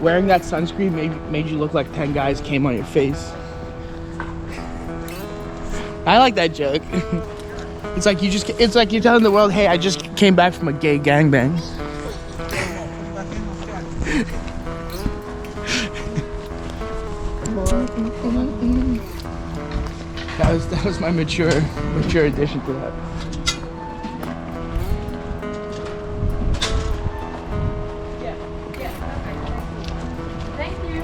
Wearing that sunscreen made you look like 10 guys came on your face. I like that joke. It's like you're telling the world, hey, I just came back from a gay gangbang. That was my mature addition to that. Thank you.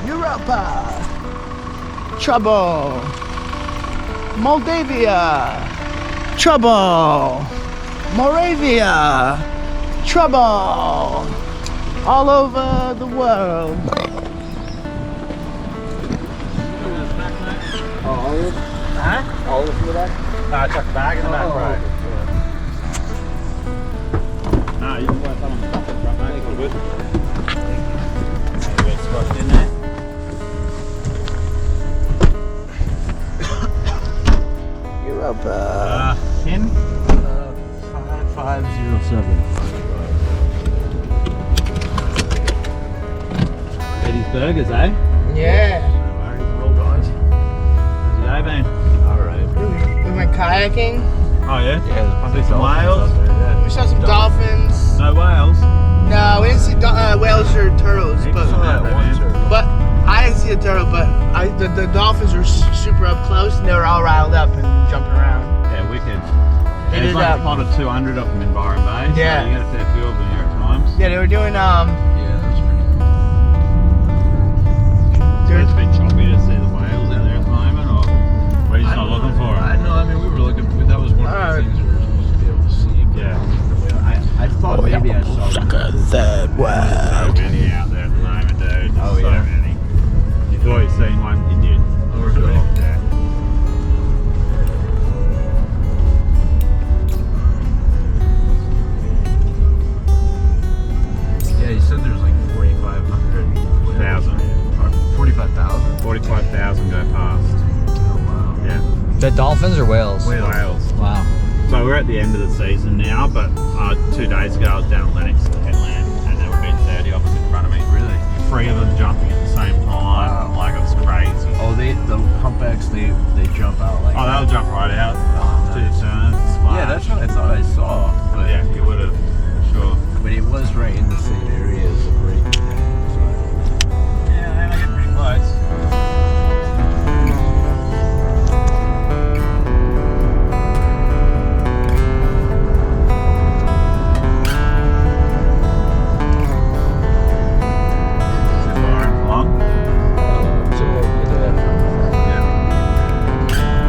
Europa, trouble. Moldavia, trouble. Moravia, trouble. All over the world. All of it? Huh? All of it in the back? I chucked the bag in the back, right? No, you can put some on the top of the front, mate. It's all good. Get squashed in there. Europa. Pin? 507. Eddie's Burgers, eh? Yeah. Roll guys. How's your day been? Alright. We went kayaking. Oh, yeah? Yeah, See some whales? We saw some dolphins. No whales? No, we didn't see whales or turtles, but I didn't see a turtle. But the dolphins were super up close, and they were all riled up and jumping around. Yeah, wicked. They There's did like that. a pot of 200 of them in Byron Bay. Yeah. So you get a fair few of them here at times. Yeah, they were doing Yeah, that's pretty So it's a bit choppy to see the whales out there at the moment, or we're just not looking for them? I know, I mean, we were looking, that was one of the things we were supposed to be able to see. Yeah. I thought maybe I saw sucker that So many out there at the moment, dude. Oh, so yeah. many. You thought you'd seen one, you did. Oh, really? Yeah. Yeah, you said there was like 4,500. 45,000? 45,000 go past. Oh, wow. Yeah. The dolphins or whales? Whales. Wow. So we're at the end of the season now, but 2 days ago I was down at Lennox, the headland, and there were about 30 of us in front of me. Really? 3 of them jumping at the same time. Wow. Like, it was crazy. Oh, the humpbacks, they jump out like Oh, they'll jump right out. Oh, Do nice. the turn, splash. Yeah, that's what I thought I saw. But, Yeah, you would have, sure. but it was right in the same area as the break. Yeah, they get pretty close.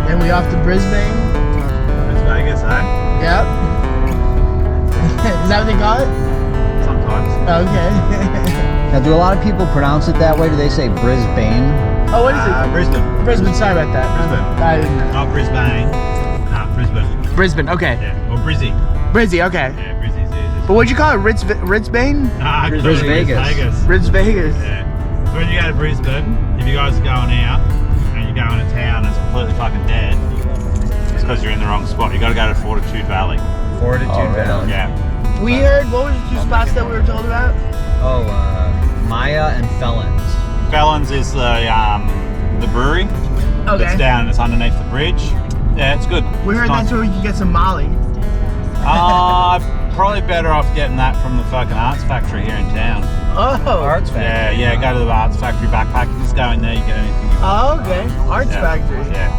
And we off to Brisbane. It's Vegas, eh? Yep. Is that what they call it? Sometimes. Okay. Now, do a lot of people pronounce it that way? Do they say Brisbane? Oh, what is it? Brisbane. Brisbane. Sorry about that. Brisbane. I didn't know. Not Brisbane. Nah, Brisbane. Brisbane. Okay. Yeah, or Brizzy. Brizzy. Okay. Yeah, Brizzy's easy. But what'd you call it? Ritzbane? Nah, Bris Vegas. Ritz Vegas. Yeah. So when you go to Brisbane, if you guys are going out and you're going to town and it's completely fucking dead, it's because you're in the wrong spot. You got to go to Fortitude Valley. Fortitude Valley. Yeah. We heard, what was the 2 spots that we were told about? Oh, Maya and Felons. Felons is the brewery. Okay. It's down. It's underneath the bridge. Yeah, it's good. We heard It's that's where we could get some Molly. Probably better off getting that from the fucking Arts Factory here in town. Oh. Arts Factory. Yeah, go to the Arts Factory backpack. You just go in there, you get anything you want. Oh, okay. Arts Yeah. Factory. Yeah.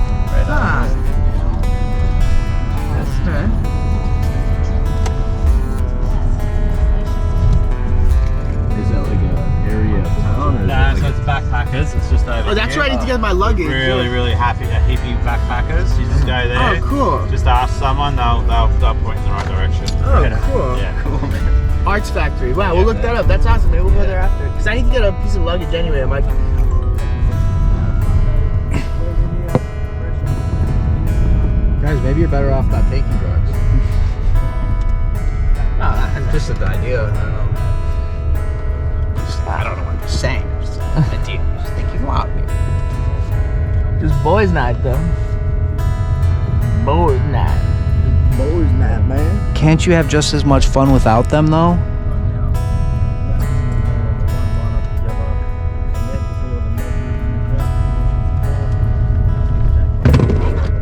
Ah. That's good. Is that like an area of town? Or is No, it so like it's backpackers. It's just over Oh, that's here. where I need to get my luggage. Really, really happy, hippie backpackers. You just go there. Oh, cool. Just ask someone, they'll point in the right direction. Oh, cool. Yeah. cool, man. Arts Factory. Wow, we'll look that up. That's awesome. Maybe we'll go there after. Because I need to get a piece of luggage anyway. I'm like, Guys, maybe you're better off not taking drugs. Just an idea. I don't know. I don't know what you're saying. Just an idea. Just thinking loud. Just boys' night, though. Boys night. Boys night, man. Can't you have just as much fun without them, though?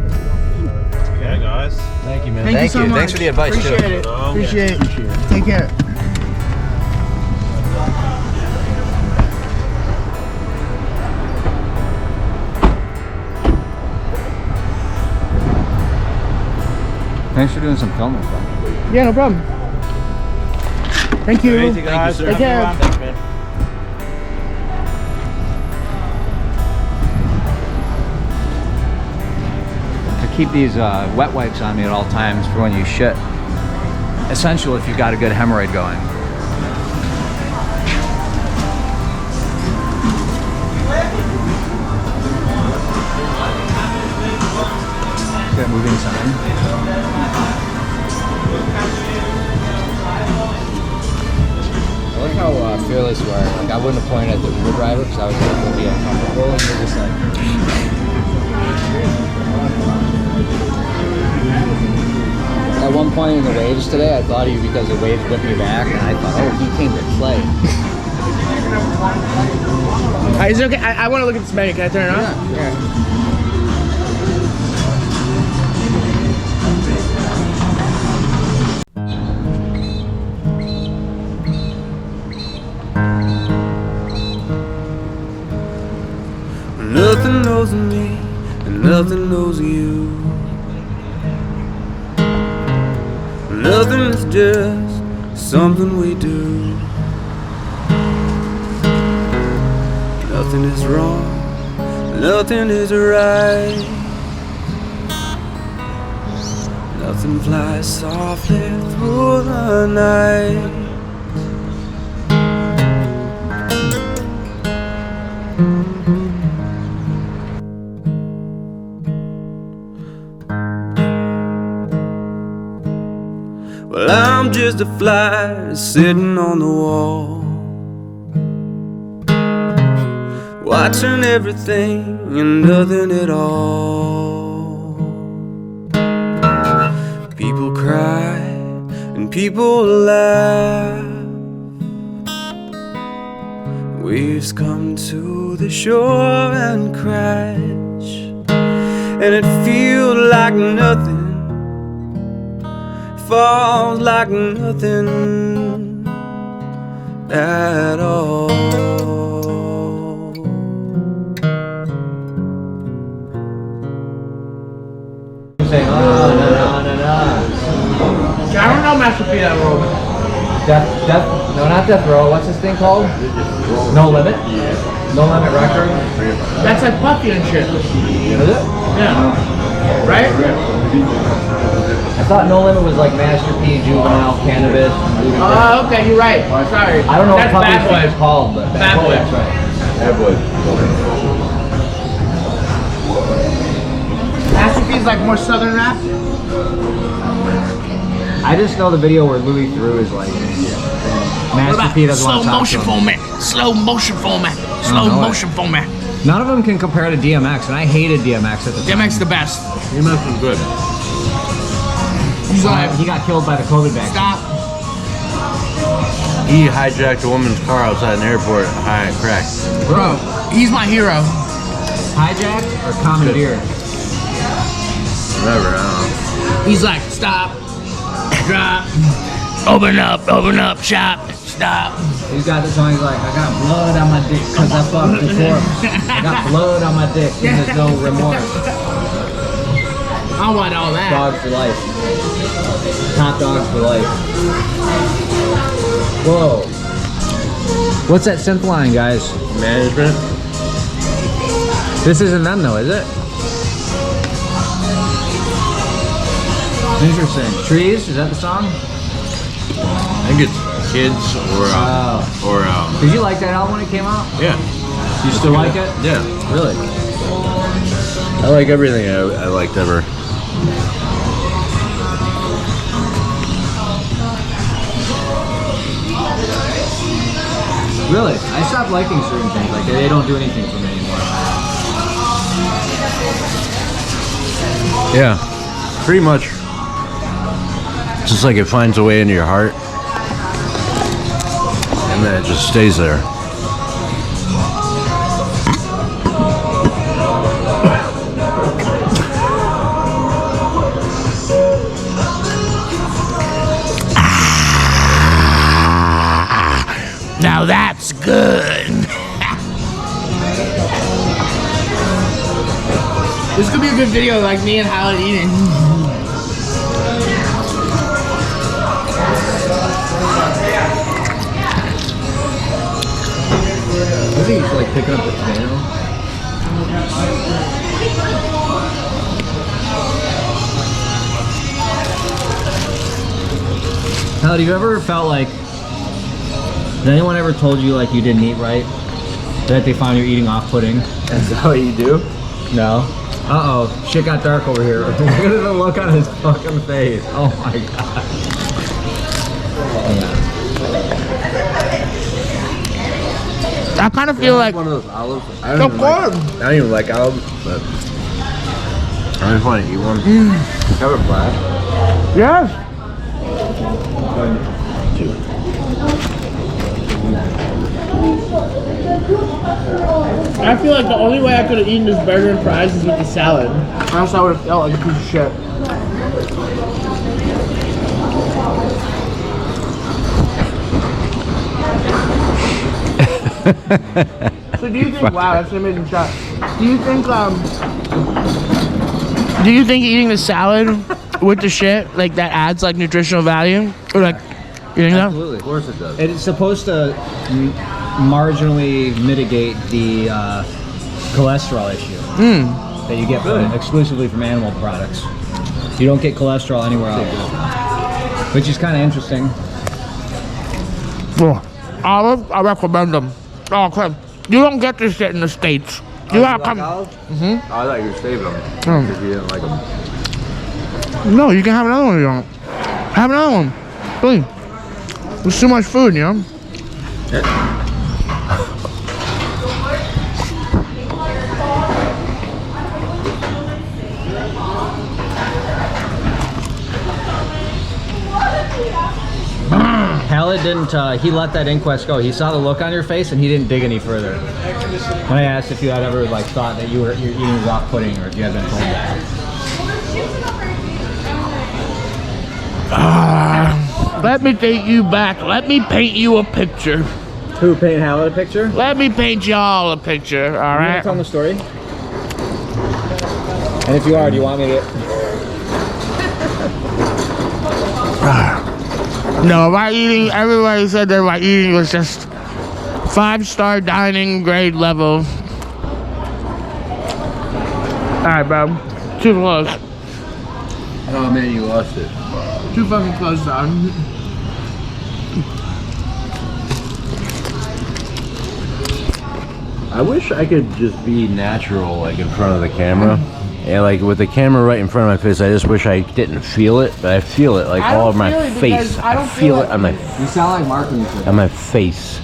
Okay, guys. Thank you, man. Thank you so much. Thanks for the advice, Appreciate too. it. Appreciate it. Take care. Thanks for doing some filming, bud. Yeah, no problem. Thank you. Easy, guys. Take care. Thanks, man. I keep these wet wipes on me at all times for when you shit. Essential if you've got a good hemorrhoid going. Good moving sign. I like how fearless you are. Like, I wouldn't have pointed at the Uber driver because I was like, it would be uncomfortable. And you're just like, at one point in the waves today, I thought of you because the waves whipped me back, and I thought, oh, he came to play. Is it okay? I want to look at this menu. Can I turn it on? Yeah. Nothing knows me and nothing knows you. Nothing is just something we do. Nothing is wrong, nothing is right. Nothing flies softly through the night. Well, I'm just a fly sitting on the wall, watching everything and nothing at all. People cry and people laugh. Waves come to the shore and crash, and it feels like nothing falls like nothing at all. Saying, no. I don't know Master P that role. Death, no, not Death Row. What's this thing called? No Limit? No Limit Record? That's like Puffy and shit. Is it? Yeah. Right? I thought No Limit was like Master P, Juvenile, Cannabis. Oh, okay, you're right. Sorry. I don't know That's what Bad Puffy's thing is Boy. called, but Bad Boy. That's right. Master P is like more southern rap. I just know the video where Louis Theroux is like, Master P doesn't want to talk to him. me. Slow motion for me. Slow know it. motion for me. None of them can compare to DMX, and I hated DMX at the time. DMX is the best. DMX was good. He's like, He got killed by the COVID vaccine. stop. He hijacked a woman's car outside an airport high on crack. Bro, he's my hero. Hijacked or commandeered? Whatever, I don't know. He's like, stop. Drop. Open up shop. Stop. He's got this song, he's like, I got blood on my dick because I fucked the corpse. I got blood on my dick and there's no remorse. I want all that. Dogs for life. Top dogs for life. Whoa. What's that synth line, guys? Management? This isn't them though, is it? Interesting. Trees, is that the song? I think it's Kids or Did you like that album when it came out? yeah. You still like it? Yeah. Really? I like everything I liked ever. Really? I stopped liking certain things. Like, they don't do anything for me anymore. Yeah. Pretty much. It's just like it finds a way into your heart. And then it just stays there. Now that's good. This could be a good video, like me and Howard eating. I think he's like picking up the tomato. Hal, have you ever felt like, has anyone ever told you like you didn't eat right? That they found you eating off-putting? Is that what you do? No. Uh-oh, shit got dark over here. Look at the look on his fucking face. Oh my god. I kind of feel like one of those olives. of course. I don't even like olives, but I just want to eat one. Have a blast. Yes. I feel like the only way I could have eaten this burger and fries is with the salad. Or else I would have felt like a piece of shit. So do you think, wow, that's an amazing shot. Do you think eating the salad with the shit, like that adds like nutritional value? Or like, you think that? Absolutely, of course it does. It's supposed to marginally mitigate the cholesterol issue that you get exclusively from animal products. You don't get cholesterol anywhere else, which is kind of interesting. Olives, I recommend them. Oh, crap. You don't get this shit in the States. You gotta come. I thought you were saving them because you didn't like them. No, you can have another one if you want. Have another one. Please. There's too much food, you know? Hallet didn't, he let that inquest go. He saw the look on your face and he didn't dig any further. When I asked if you had ever like thought that you're eating off-putting or if you had been told that. Let me take you back. Let me paint you a picture. Who, paint Hallet a picture? Let me paint y'all a picture, all You right? want to tell them the story? And if you are, do you want me to... No, my eating, everybody said that my eating was just 5-star dining grade level. Alright, bro. Too close. Oh man, you lost it. Too fucking close, dog. I wish I could just be natural, like in front of the camera. Yeah, like with the camera right in front of my face, I just wish I didn't feel it, but I feel it like all over my face. I feel it on my. You sound like Mark when you say on my face.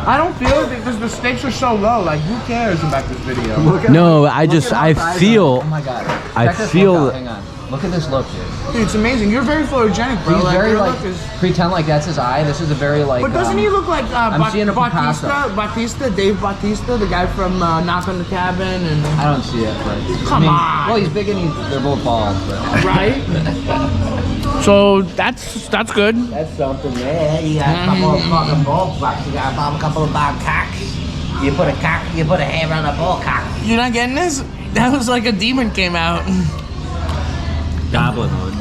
I don't feel it because the stakes are so low. Like, who cares about this video? No, I feel. Oh my god. I Check this feel. look out. Hang on. Look at this look, dude. Dude, it's amazing. You're very photogenic, bro. He's Like, very your like, look is... pretend like that's his eye. This is a very like... But doesn't he look like I'm seeing a Picasso. Dave Bautista, the guy from Knock on the Cabin? And I don't see it, but... Come on. Well, he's big and they're both bald, but... Right? So, that's good. That's something, man. You got a couple of fucking bull fucks. You got a couple of bald cocks. You put a hair on a bull cock. You're not getting this? That was like a demon came out. Goblin mode.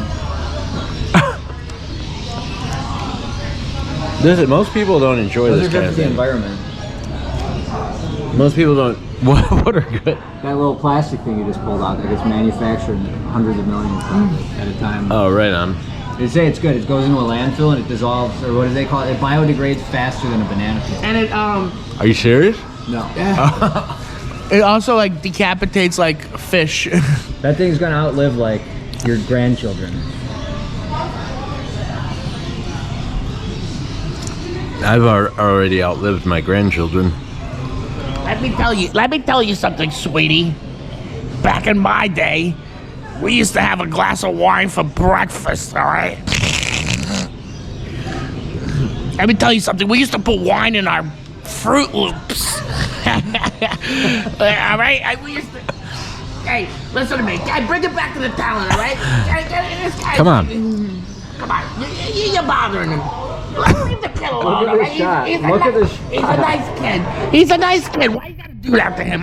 Listen, most people don't enjoy Those this are good kind for of the thing. environment. Most people don't. What are good? That little plastic thing you just pulled out that gets manufactured hundreds of millions at a time. Oh, right on. They say it's good. It goes into a landfill and it dissolves, or what do they call it? It biodegrades faster than a banana peel. And it, Are you serious? No. it also, like, decapitates, like, fish. That thing's gonna outlive, like, your grandchildren. I've already outlived my grandchildren. Let me tell you something, sweetie. back in my day, we used to have a glass of wine for breakfast, all right? Let me tell you something. We used to put wine in our Fruit Loops. All right? We used to... Hey, listen to me. Guy, bring it back to the talent, all right? Come on. Come on. You're bothering him. Leave the kid alone, all right? He's a nice kid. He's a nice kid. Why you gotta do that to him?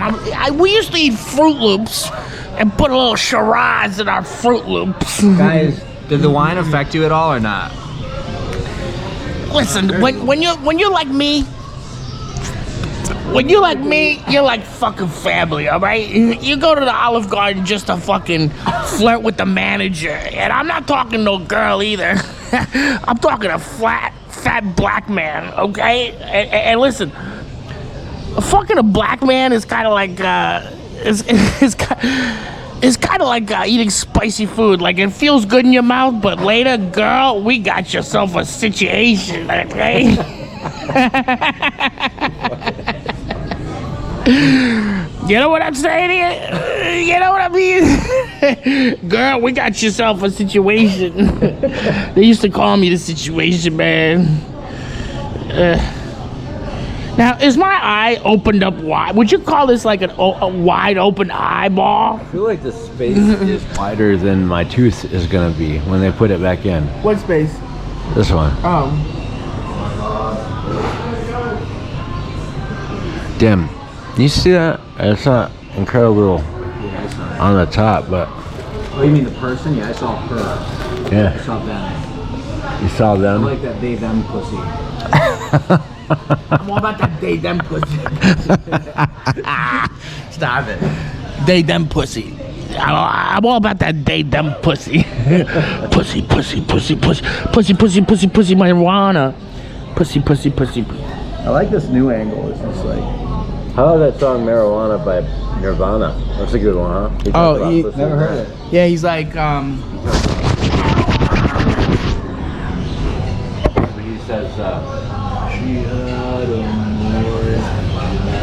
We used to eat Fruit Loops and put a little Shiraz in our Fruit Loops. Guys, did the wine affect you at all or not? Listen, when you're like me, you're like fucking family, all right? You go to the Olive Garden just to fucking flirt with the manager, and I'm not talking no girl either. I'm talking a fat black man, okay? And listen, fucking a black man is kind of like it's kind of like eating spicy food. Like, it feels good in your mouth, but later, girl, we got yourself a situation, okay? You know what I'm saying here? You know what I mean? Girl, we got yourself a situation. They used to call me the situation, man. Now, is my eye opened up wide? Would you call this like a wide open eyeball? I feel like the space is wider than my tooth is gonna be when they put it back in. What space? This one. Oh. Damn. You see that? It's not incredible on the top, but... Oh, you mean the person? Yeah, I saw her. Yeah. I saw them. You saw them? I like that they, them pussy. I'm all about that they, them pussy. Stop it. They, them pussy. I'm all about that they, them pussy. Pussy, pussy, pussy, pussy. Pussy, pussy, pussy, pussy, marijuana. Pussy, pussy, pussy. I like this new angle. It's just like... How about that song Marijuana by Nirvana? That's a good one, huh? Oh, Never heard it. Yeah, he's like, He says,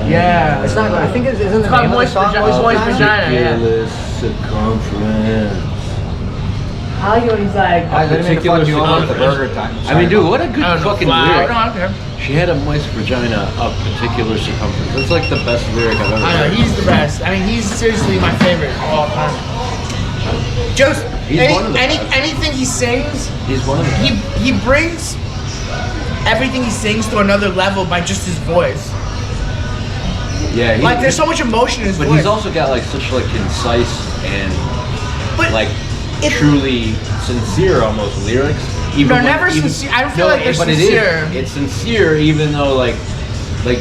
yeah. It's not. I think isn't the called name of the Moist song? Vagina, yeah. Circumference. I like it when he's like, I didn't mean to fuck you over with the burger time. I mean, dude, what a good fucking lyric. No, I don't care. She had a moist vagina of particular circumference. That's like the best lyric I've ever I know, heard. he's the best. I mean, he's seriously my favorite of all time. Just anything he sings, He's one of them. he brings everything he sings to another level by just his voice. Yeah, Like, there's so much emotion in his but voice. he's also got like such like concise and But like it- truly sincere almost lyrics. Even They're when- never even- sincere. I don't feel like they're but sincere. It is. It's sincere, even though like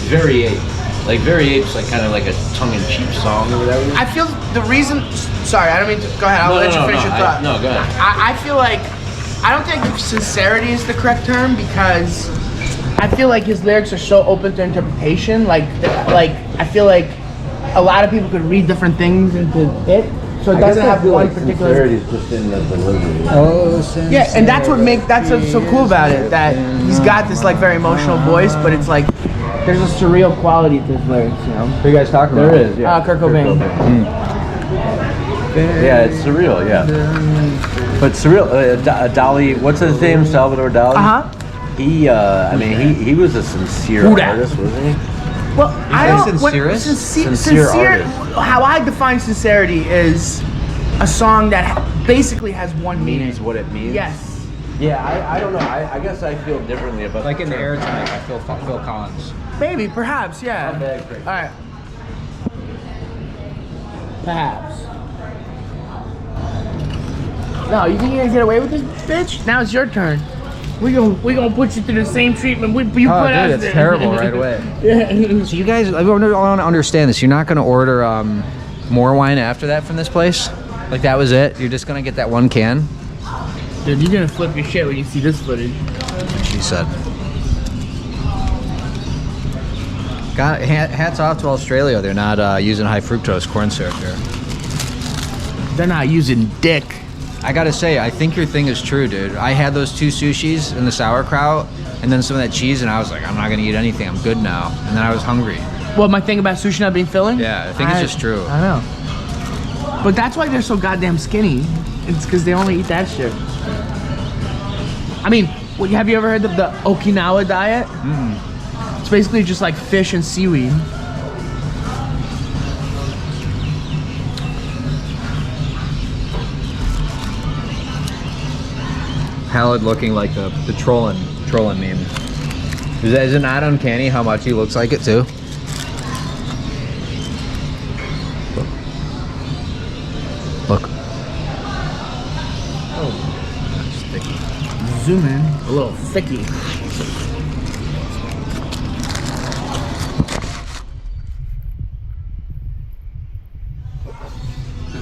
Very Ape. Like Very Ape's like kind of like a tongue-in-cheek song or whatever. I feel the reason. Sorry, I don't mean to. Go ahead. I'll let you finish your thought. No, go ahead. I feel like I don't think sincerity is the correct term because I feel like his lyrics are so open to interpretation. Like I feel like a lot of people could read different things into it, so it doesn't have one particular. Sincerity is just in the delivery. Oh, Yeah, and that's what's so cool about it. That he's got this like very emotional voice, but it's like there's a surreal quality to his lyrics. You know. Who you guys talking about? There is, yeah. Kurt Cobain. Yeah, it's surreal, yeah. But surreal, Dali, what's his name? Salvador Dali? Uh-huh. He, I mean, he was a sincere Who dat? artist, wasn't he? Well, I don't. sincerest? Sincere artist. How I define sincerity is a song that basically has one meaning. Means what it means? Yes. Yeah, I don't know. I guess I feel differently about Like in the term. airtime, I feel Phil Collins. Maybe, perhaps, yeah. Not bad, Craig. All right. Perhaps. No, you think you're gonna get away with this, bitch? Now it's your turn. We gonna put you through the same treatment you put us Dude, through. it's terrible right away. Yeah. So you guys, I want to understand this. You're not going to order more wine after that from this place? Like that was it? You're just going to get that one can? Dude, you're gonna flip your shit when you see this footage. She said. Hats off to Australia. They're not using high fructose corn syrup here. They're not using dick. I gotta say, I think your thing is true, dude. I had those 2 sushis and the sauerkraut, and then some of that cheese, and I was like, I'm not gonna eat anything. I'm good now. And then I was hungry. What, my thing about sushi not being filling? Yeah, I think it's just true. I know. But that's why they're so goddamn skinny. It's because they only eat that shit. I mean, have you ever heard of the Okinawa diet? It's basically just like fish and seaweed. Pallid looking like the trolling meme. Is it not uncanny how much he looks like it too? Look. Oh, it's thicky. Zoom in, a little thicky.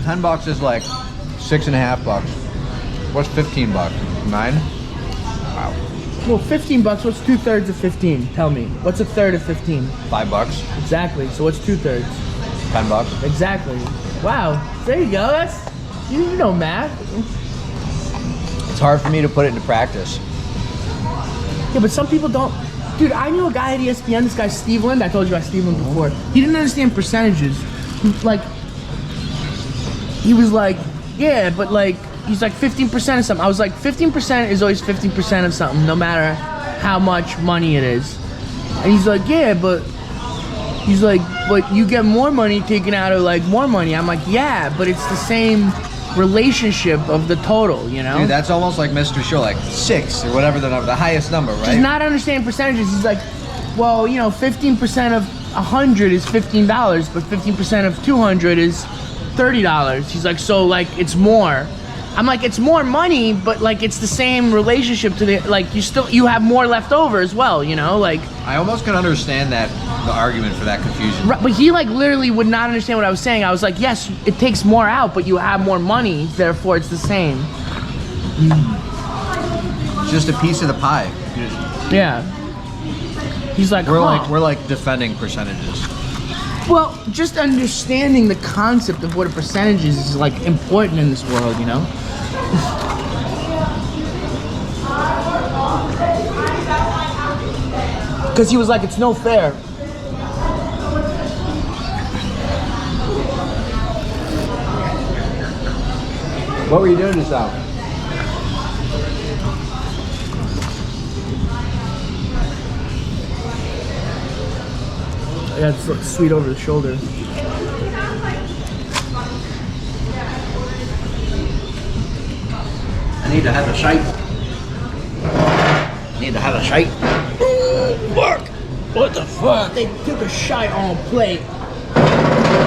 $10 is like $6.50. What's $15? $9? Wow. Well, $15. What's 2/3 of 15? Tell me. What's a third of 15? $5. Exactly. So what's 2/3? $10. Exactly. Wow. There you go. That's you know math. It's hard for me to put it into practice. Yeah, but some people don't. Dude, I knew a guy at ESPN. This guy Steve Lind. I told you about Steve Lind before. He didn't understand percentages. Like, he was like, yeah, but like. He's like 15% of something. I was like, 15% is always 15% of something, no matter how much money it is. And he's like, yeah, but he's like, but you get more money taken out of like more money. I'm like, yeah, but it's the same relationship of the total, you know? Dude, that's almost like Mr. Show, like 6 or whatever the number, the highest number, right? He's not understanding percentages. He's like, well, you know, 15% of 100 is $15, but 15% of 200 is $30. He's like, so like it's more. I'm like, it's more money, but like it's the same relationship to the, like you have more left over as well, you know, like. I almost can understand the argument for that confusion. Right, but he like literally would not understand what I was saying. I was like, yes, it takes more out, but you have more money, therefore it's the same. It's just a piece of the pie. Yeah. He's like, we're like defending percentages. Well, just understanding the concept of what a percentage is like important in this world, you know? Because he was like, it's no fair. What were you doing just now? Yeah, it's sweet over the shoulder. I need to have a shake. Need to have a shake. Fuck! What the fuck? They took a shite on a plate.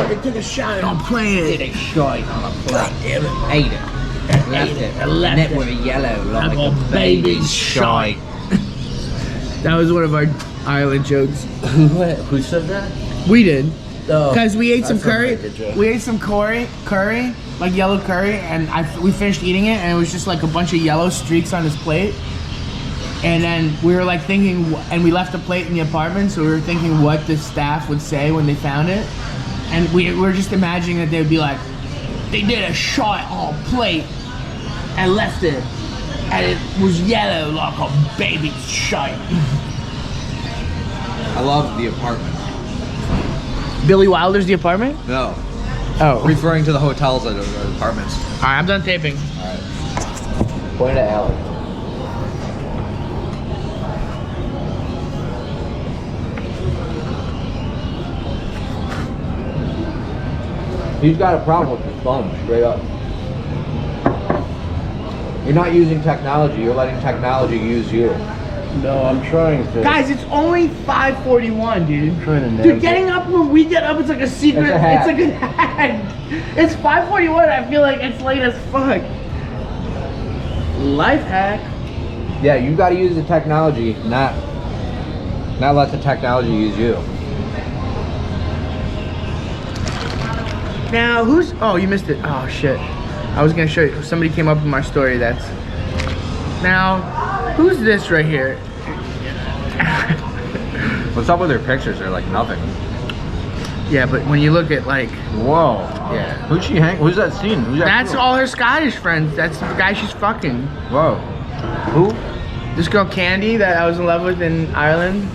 They took a shite on a plate. Did a shite on a plate. Damn it. Ate it. Left it. I left Net it. with a yellow like a a baby's shite. shite. That was one of our Ireland jokes. Who said that? We did. Oh, Because we ate some that sounds curry. like a joke. We ate some curry, like yellow curry, and we finished eating it, and it was just like a bunch of yellow streaks on his plate. And then we were like thinking, and we left a plate in the apartment, so we were thinking what the staff would say when they found it. And we were just imagining that they would be like, they did a shot on a plate and left it, and it was yellow like a baby's shite. I love The Apartment. Billy Wilder's The Apartment? No. Oh. Referring to the hotels that are apartments. All right, I'm done taping. Alright. Point at Alec. He's got a problem with his thumb, straight up. You're not using technology, you're letting technology use you. No, I'm trying to. Guys, it's only 5:41, dude. I'm trying to Dude, navigate. getting up when we get up, it's like a secret. It's a hack. It's like a hack. It's 5:41. I feel like it's late as fuck. Life hack. Yeah, you gotta use the technology, not let the technology use you. Now, who's? Oh, you missed it. Oh shit. I was gonna show you. Somebody came up in my story. That's. Now, who's this right here? What's up with their pictures? They're like nothing. Yeah, but when you look at like, Whoa. yeah, Who's she hang? Who's that scene? Who's that? that's girl? all her Scottish friends. That's the guy she's fucking. Whoa. Who? This girl Candy that I was in love with in Ireland.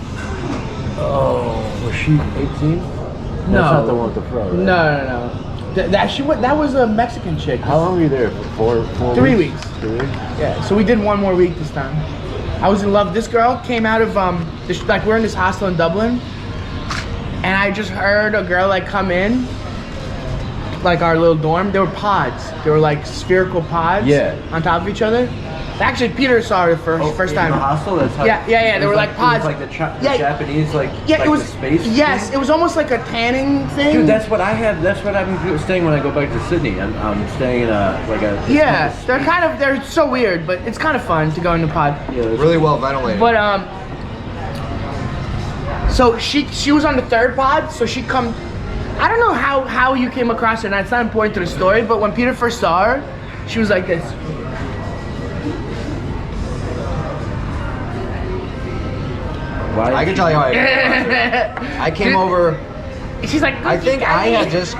Oh, was she 18? No. That's not the one with the fro, right? No. That was a Mexican chick. How long were you there? 4 3 weeks. 3 weeks? Yeah, so we did one more week this time. I was in love. This girl came out of like we're in this hostel in Dublin, and I just heard a girl like come in, like our little dorm. They were pods. They were like spherical pods. Yeah. On top of each other. Actually, Peter saw her first time. In the hostel? That's how, Yeah. They were like pods. It was like the Japanese, like, yeah, like it was the space. Yes, it was almost like a tanning thing. Dude, that's what I have. That's what I'm staying when I go back to Sydney. I'm staying in Yeah, they're so weird, but it's kind of fun to go in the pod. Yeah, Really well ventilated. But so she was on the third pod, so she come. I don't know how you came across her, and it's not important to the story. But when Peter first saw her, she was like this. Why? I can tell you how I came over. She's like. I think I had just.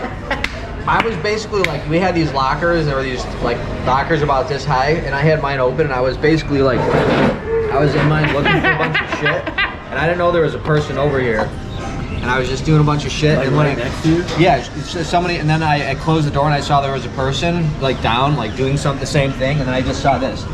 I was basically like, we had these lockers. There were these like lockers about this high, and I had mine open, and I was basically like, I was in mine looking for a bunch of shit, and I didn't know there was a person over here, and I was just doing a bunch of shit. Like and when right next to you? Yeah, it's just somebody, and then I closed the door and I saw there was a person like down, like doing the same thing, and then I just saw this.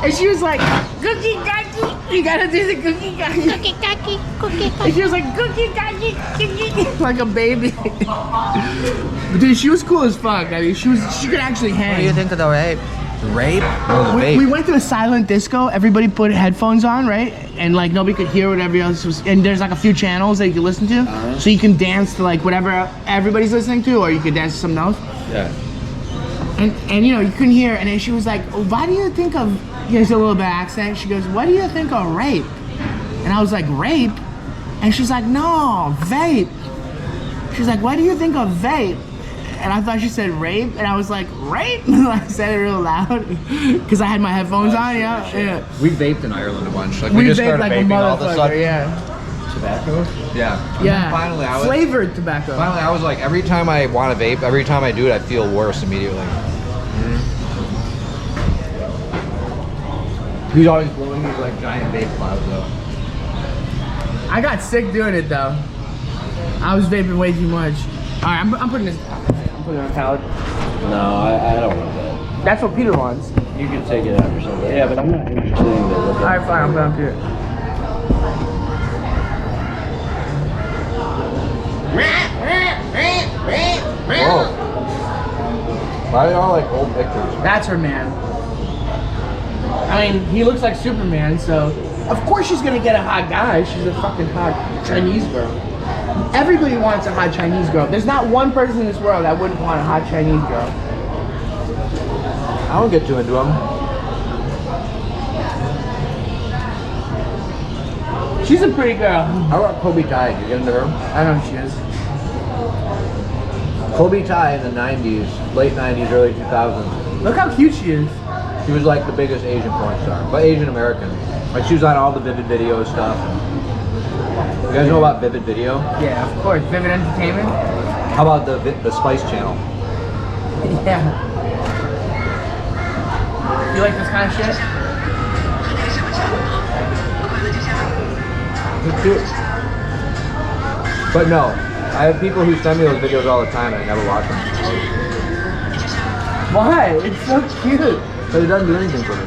And she was like, cookie kaki. You gotta do the cookie kaki. Cookie, cookie, cookie, And she was like, cookie kaki, cookie. Like a baby. But dude, she was cool as fuck. I mean, she could actually hang. What do you think of the rape? The rape? Or the vape? We went to a silent disco. Everybody put headphones on, right? And like nobody could hear what everybody else was. And there's like a few channels that you can listen to, so you can dance to like whatever everybody's listening to, or you could dance to something else. Yeah. And you know, you couldn't hear. And then she was like, oh, "Why do you think of?" Here's a little bit of accent. She goes, "What do you think of rape?" And I was like, "Rape?" And she's like, "No, vape." She's like, "What do you think of vape?" And I thought she said rape, and I was like, "Rape?" I said it real loud because I had my headphones on. Yeah. We vaped in Ireland a bunch. Like We just vaped started like a vaping all of a motherfucker. sudden. Yeah. Tobacco? Yeah. Yeah. And finally, I was. Flavored tobacco. Finally, I was like, every time I want to vape, every time I do it, I feel worse immediately. He's always blowing these like giant vape clouds though. I got sick doing it though. I was vaping way too much. All right, I'm putting this. I'm putting it on pallet. No, I don't want that. That's what Peter wants. You can take it out or something. Yeah, but I'm not interested in that. All right, fine. I'm going Peter. Whoa. Why are they all like old pictures? That's her man. I mean, he looks like Superman, so of course she's gonna get a hot guy. She's a fucking hot Chinese girl. Everybody wants a hot Chinese girl. There's not one person in this world that wouldn't want a hot Chinese girl. I don't get too into them. She's a pretty girl. How about Kobe Tai? You get into her? I know who she is. Kobe Tai in the 90s, late 90s, early 2000s. Look how cute she is. She was like the biggest Asian porn star, but Asian American. Like she was on all the Vivid Video stuff. You guys know about Vivid Video? Yeah, of course. Vivid Entertainment. How about the Spice Channel? Yeah. You like this kind of shit? It's cute. But no, I have people who send me those videos all the time and I never watch them. Why? It's so cute. But it doesn't do anything for me.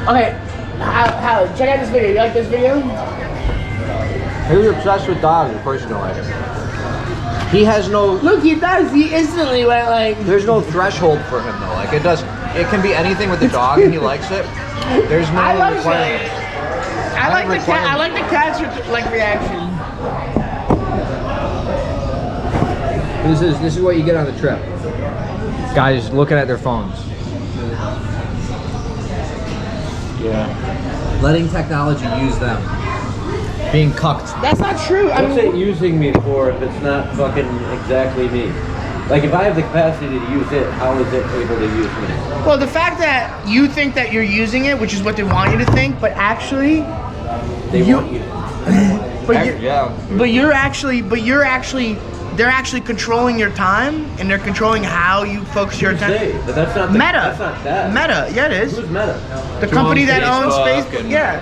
Okay, Hal, check out this video. You like this video? He was obsessed with dogs, of course you don't like it. He has no... Look, he does. He instantly went like... There's no threshold for him though. Like it can be anything with the dog and he likes it. There's no requirement. I like the cat. I like the cat's reaction. This is what you get on the trip. Guys looking at their phones. Yeah. Letting technology use them. Being cucked. That's not true. I What's mean, it using me for if it's not fucking exactly me? Like if I have the capacity to use it, how is it able to use me? well, the fact that you think that you're using it, which is what they want you to think, but actually, They You- want you. they're actually controlling your time, and they're controlling how you focus your attention. But that's not Meta. That's not that. Meta, yeah, it is. Who's Meta? The company that owns Facebook Facebook. and- Yeah.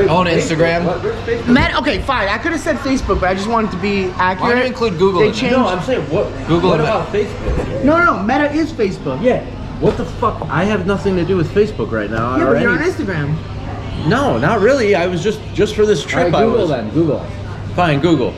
On Instagram? Meta, okay, fine. I could have said Facebook, but I just wanted to be accurate. Why don't you include Google They in there? changed. No, I'm saying what? Google What and about Facebook? No, Meta is Facebook. Yeah. What the fuck? I have nothing to do with Facebook right now. Yeah, or but you're on any- Instagram. No, not really. I was just for this trip. All right, Google I was then. Google. Fine, Google.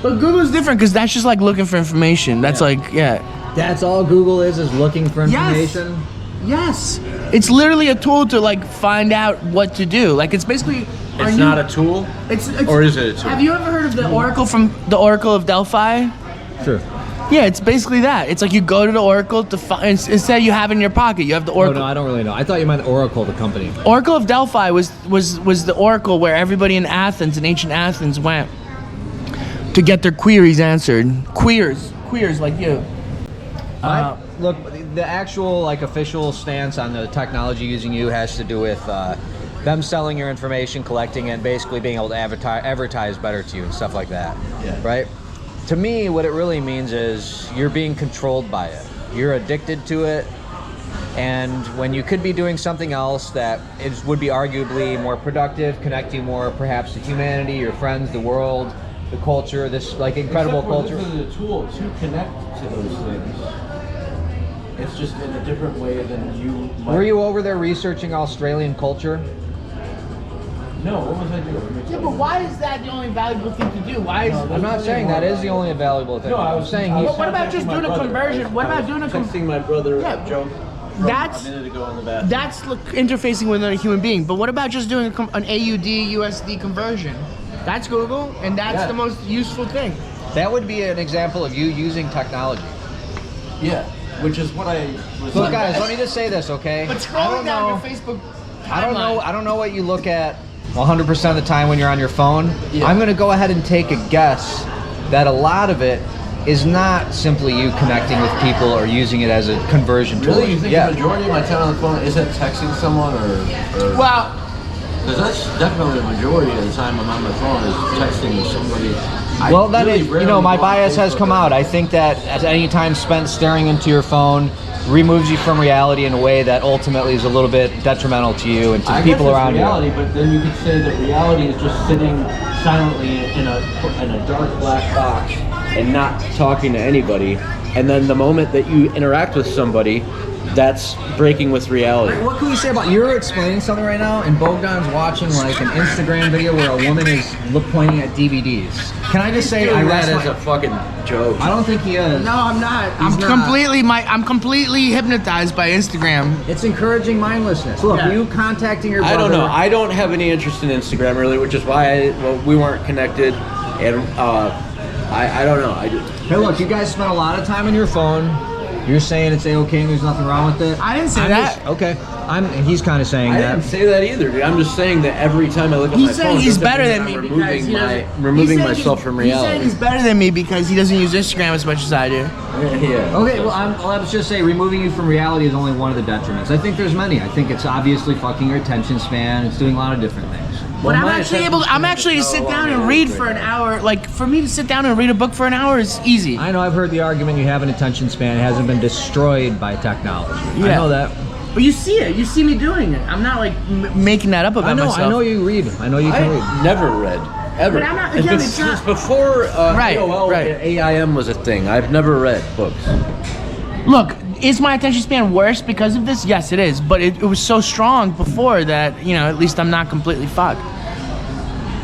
But Google's different because that's just like looking for information. That's like, yeah. That's all Google is looking for information? Yes. It's literally a tool to like find out what to do. Like it's basically. It's not a tool. It's Or is it a tool? Have you ever heard of the Oracle from the Oracle of Delphi? Sure. Yeah, it's basically that. It's like you go to the Oracle to find. Instead, you have it in your pocket. You have the Oh, Oracle. no, I don't really know. I thought you meant Oracle, the company. Oracle of Delphi was the Oracle where everybody in Athens, in ancient Athens, went to get their queries answered. Queers like you. Look, the actual like official stance on the technology using you has to do with them selling your information, collecting it, and basically being able to advertise better to you and stuff like that. Yeah. Right? To me, what it really means is you're being controlled by it. You're addicted to it, and when you could be doing something else that would be arguably more productive, connecting more perhaps to humanity, your friends, the world, the culture, this like incredible culture. This is a tool to connect to those things. It's just in a different way than you might. Were you over there researching Australian culture? No, what was I doing? Yeah, but why is that the only valuable thing to do? Why is I'm not saying that is the only valuable thing. No, I I'm was saying But he's. what about just doing a conversion? What about doing a Texting my brother Yeah. a joke from That's- a minute ago in the bathroom. That's interfacing with another human being. But what about just doing an AUD USD conversion? That's Google, and that's Yeah. the most useful thing. That would be an example of you using technology. Yeah, which is what I was. Look, guys, let me just say this, okay? But I scrolling don't down know. your Facebook I don't know. timeline- I don't know what you look at 100% of the time when you're on your phone. Yeah. I'm going to go ahead and take a guess that a lot of it is not simply you connecting with people or using it as a conversion tool. Really, you think yeah. the majority of my time on the phone isn't texting someone or Well, because that's definitely the majority of the time I'm on my phone is texting somebody. Well, that is, you know, my bias has come out. I think that at any time spent staring into your phone removes you from reality in a way that ultimately is a little bit detrimental to you and to the people around reality, you. but then you could say that reality is just sitting silently in a dark black box and not talking to anybody. And then the moment that you interact with somebody, that's breaking with reality. What can we say about, you're explaining something right now and Bogdan's watching like an Instagram video where a woman is pointing at DVDs. Can I just say, I that rest as my, a fucking joke. I don't think he is. no, I'm not. He's not. I'm completely hypnotized by Instagram. It's encouraging mindlessness. Look, Yeah. you contacting your brother. I don't know. I don't have any interest in Instagram really, which is why we weren't connected. And I don't know. Hey, look, you guys spent a lot of time on your phone. You're saying it's A-okay and there's nothing wrong with it? I didn't say I'm that. just- okay. He's kind of saying I that. didn't say that either, dude. I'm just saying that every time I look at He's my saying phone, he's doesn't better mean than I'm me because removing he doesn't. removing he's saying myself from reality. He's saying he's better than me because he doesn't use Instagram as much as I do. Yeah. Okay, well, let's just say removing you from reality is only one of the detriments. I think there's many. I think it's obviously fucking your attention span. It's doing a lot of different things. But I'm my actually attention I'm span actually to is sit no down longer and read right for an now. hour. Like for me to sit down and read a book for an hour is easy. I know I've heard the argument you have an attention span hasn't been destroyed by technology. I Yeah. know that. But you see it. You see me doing it. I'm not like making that up about myself. I know you read. I know you can read. I never read. Ever. But I'm not- again, it's since not- before Right, AOL right. and AIM was a thing. I've never read books. Look, is my attention span worse because of this? Yes, it is. But it was so strong before that, at least I'm not completely fucked.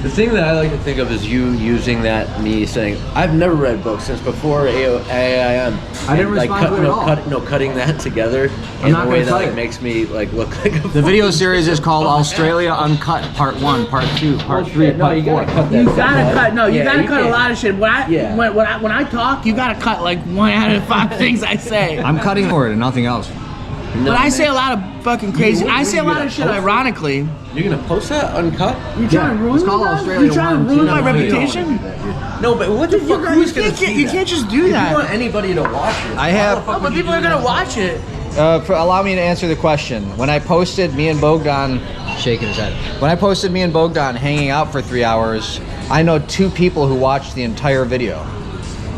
The thing that I like to think of is you using that, me saying, I've never read books since before AIM. I didn't And, like, respond to it at all. cutting that together I'm in not a way gonna that tell like, you. makes me like look like a The video series is called Australia Uncut, Part 1, Part 2, Part 3, No, Part you 4. gotta cut that. You stuff gotta out. cut. No, you Yeah, gotta cut a can't. lot of shit. When I talk, you gotta cut like 1 out of 5 things I say. I'm cutting for it and nothing else. But I say a lot of fucking crazy. I say a lot of shit ironically. You're gonna post that uncut? You trying to ruin it's me? called Dad? Australia You trying to 1, ruin 2, my 3. reputation? No, but what the fuck? Who's gonna see You that? can't just do If that. you want anybody to watch it, I why have- the fuck No, would but you people do are gonna that? watch it. Allow me to answer the question. When I posted me and Bogdan, shaking his head. When I posted me and Bogdan hanging out for 3 hours, I know 2 people who watched the entire video.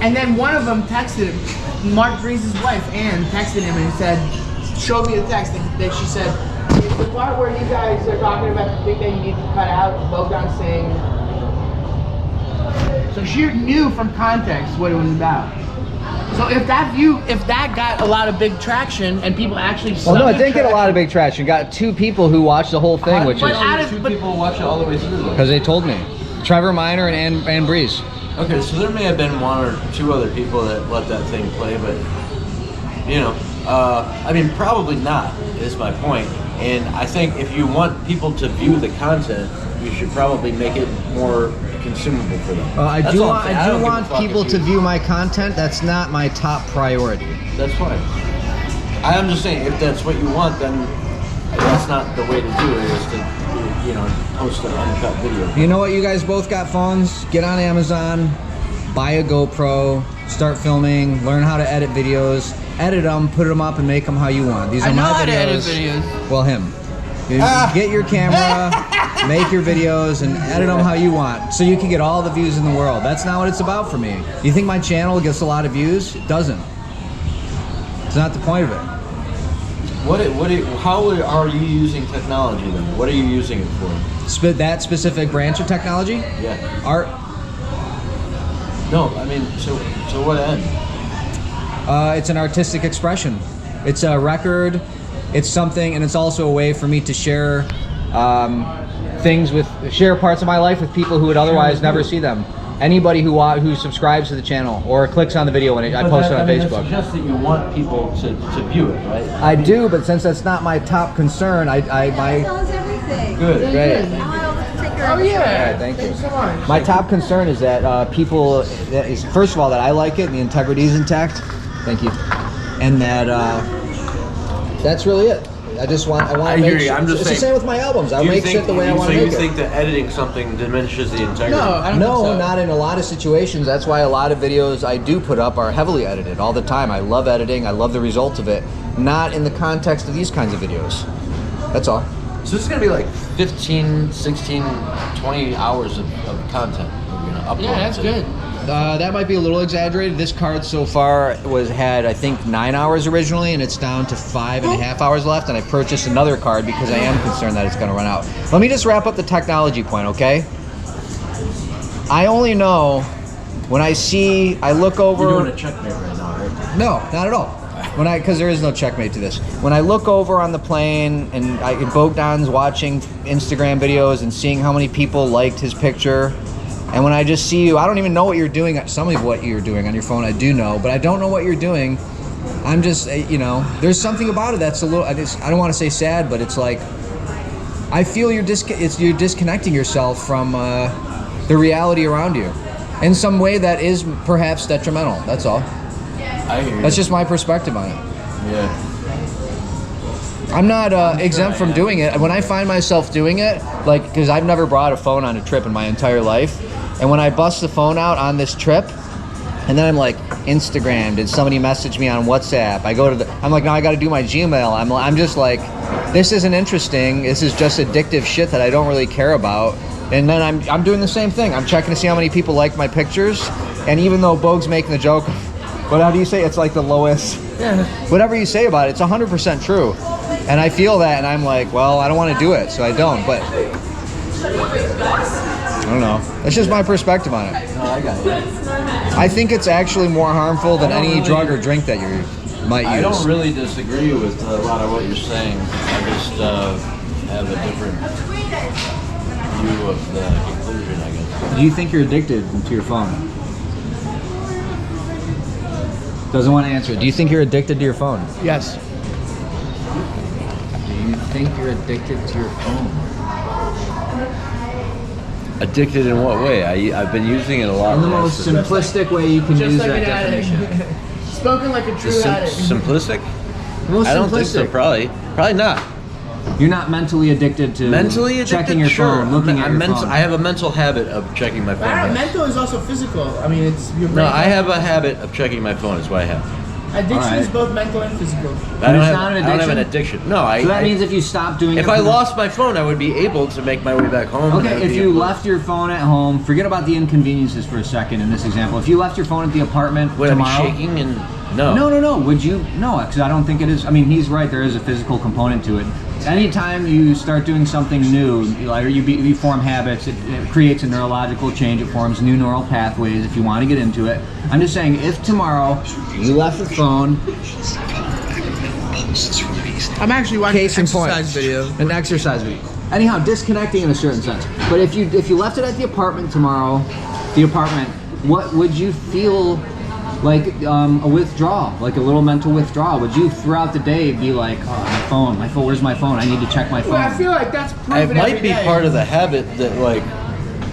And then one of them texted him. Mark Breeze's wife, Ann, texted him and said, showed me the text that she said, It's the part where you guys are talking about the thing that you need to cut out. Bogdan saying. So she knew from context what it was about. So if that got a lot of big traction and people actually saw Well, no, it didn't get a lot of big traction. Got 2 people who watched the whole thing, which is Two people watch it all the way through. because they told me. Trevor Miner and Ann Breeze. Okay, so there may have been 1 or 2 other people that let that thing play, but you know, I mean, probably not. Is my point. And I think if you want people to view the content, you should probably make it more consumable for them. I That's do all want, I'm saying. I don't do give a want fuck people if to you- view my content. That's not my top priority. That's fine. I'm just saying, if that's what you want, then that's not the way to do it. Is to, you know, post an uncut video. You know what? You guys both got phones. Get on Amazon, buy a GoPro, start filming, learn how to edit videos, edit them, put them up, and make them how you want. These are I know my how videos. to edit videos. Well, him. You get your camera, make your videos, and edit them how you want, so you can get all the views in the world. That's not what it's about for me. You think my channel gets a lot of views? It doesn't. It's not the point of it. How are you using technology then? What are you using it for? That specific branch of technology? Yeah. Art. No, I mean, so what end? It's an artistic expression. It's a record. It's something, and it's also a way for me to share share parts of my life with people who would otherwise never see them. Anybody who subscribes to the channel or clicks on the video when I post it on Facebook. That suggests that you want people to view it, right? I do, but since that's not my top concern, Tell us everything. Good. Great. I'll take care Oh of it. yeah. Right, thank you. Thanks so much. My top concern is that first of all, that I like it and the integrity is intact. Thank you. And that that's really it. I want to I make hear you. sure. I'm just It's saying, the same with my albums. I Do you make think- shit the way I want to So make you it. think that editing something diminishes the integrity? No, I don't No, think so. not in a lot of situations. That's why a lot of videos I do put up are heavily edited all the time. I love editing. I love the result of it. Not in the context of these kinds of videos. That's all. So this is going to be like 15, 16, 20 hours of content we're going to upload. Yeah, that's good. That might be a little exaggerated. This card so far had I think 9 hours originally, and it's down to 5.5 hours left. And I purchased another card because I am concerned that it's going to run out. Let me just wrap up the technology point, okay? I only know when I look over. You're doing a checkmate right now, right? No, not at all. Because there is no checkmate to this. When I look over on the plane and Bogdan's watching Instagram videos and seeing how many people liked his picture, and when I just see you, I don't even know what you're doing. Some of what you're doing on your phone I do know, but I don't know what you're doing. I'm just, there's something about it that's a little, I don't want to say sad, but it's like, I feel you're disconnecting yourself from the reality around you in some way that is perhaps detrimental. That's all. I hear you. That's just my perspective on it. Yeah. I'm not exempt from doing it. When I find myself doing it, like, because I've never brought a phone on a trip in my entire life, and when I bust the phone out on this trip, and then I'm like, Instagram, did somebody message me on WhatsApp? I'm like, now I got to do my Gmail. I'm just like, this isn't interesting. This is just addictive shit that I don't really care about. And then I'm doing the same thing. I'm checking to see how many people like my pictures, and even though Bogue's making the joke, but how do you say it's like the lowest? Yeah. Whatever you say about it, it's 100% true. And I feel that, and I'm like, well, I don't want to do it, so I don't. But I don't know. That's just my perspective on it. No, I got it. I think it's actually more harmful than any drug or drink that you might use. I don't really disagree with a lot of what you're saying. I just have a different view of the conclusion, I guess. Do you think you're addicted to your phone? Doesn't want to answer. Do you think you're addicted to your phone? Yes. Do you think you're addicted to your phone? Addicted in what way? I've been using it a lot. In the most simplistic way you can use Just like that an definition. addict. Spoken like a true addict. Simplistic? Most I don't think so. simplistic. Probably not. You're not mentally addicted to checking your phone, looking at your phone. I have a mental habit of checking my phone. yes. Mental is also physical. I mean, it's your brain. No, I have a habit of checking my phone. Is what I have. Addiction is both mental and physical. I don't it's not an have an addiction? addiction. No, So that means if you stop doing if it I for the- lost my phone, I would be able to make my way back home. and I Okay, would if be you able- left your phone at home, forget about the inconveniences for a second in this example. If you left your phone at the apartment would I be tomorrow, shaking and no. No. Would you? No, because I don't think it is. I mean, he's right. There is a physical component to it. anytime you start doing something new, like you form habits, it creates a neurological change. It forms new neural pathways. If you want to get into it, I'm just saying, if tomorrow you left the phone. I'm actually watching Case an in point, exercise video. an exercise video. Anyhow, disconnecting in a certain sense. But if you left it at the apartment tomorrow, what would you feel like a withdrawal, like a little mental withdrawal? Would you throughout the day be like, oh, my phone, where's my phone? I need to check my phone. Well, I feel like that's proven It might every be day. part of the habit that, like,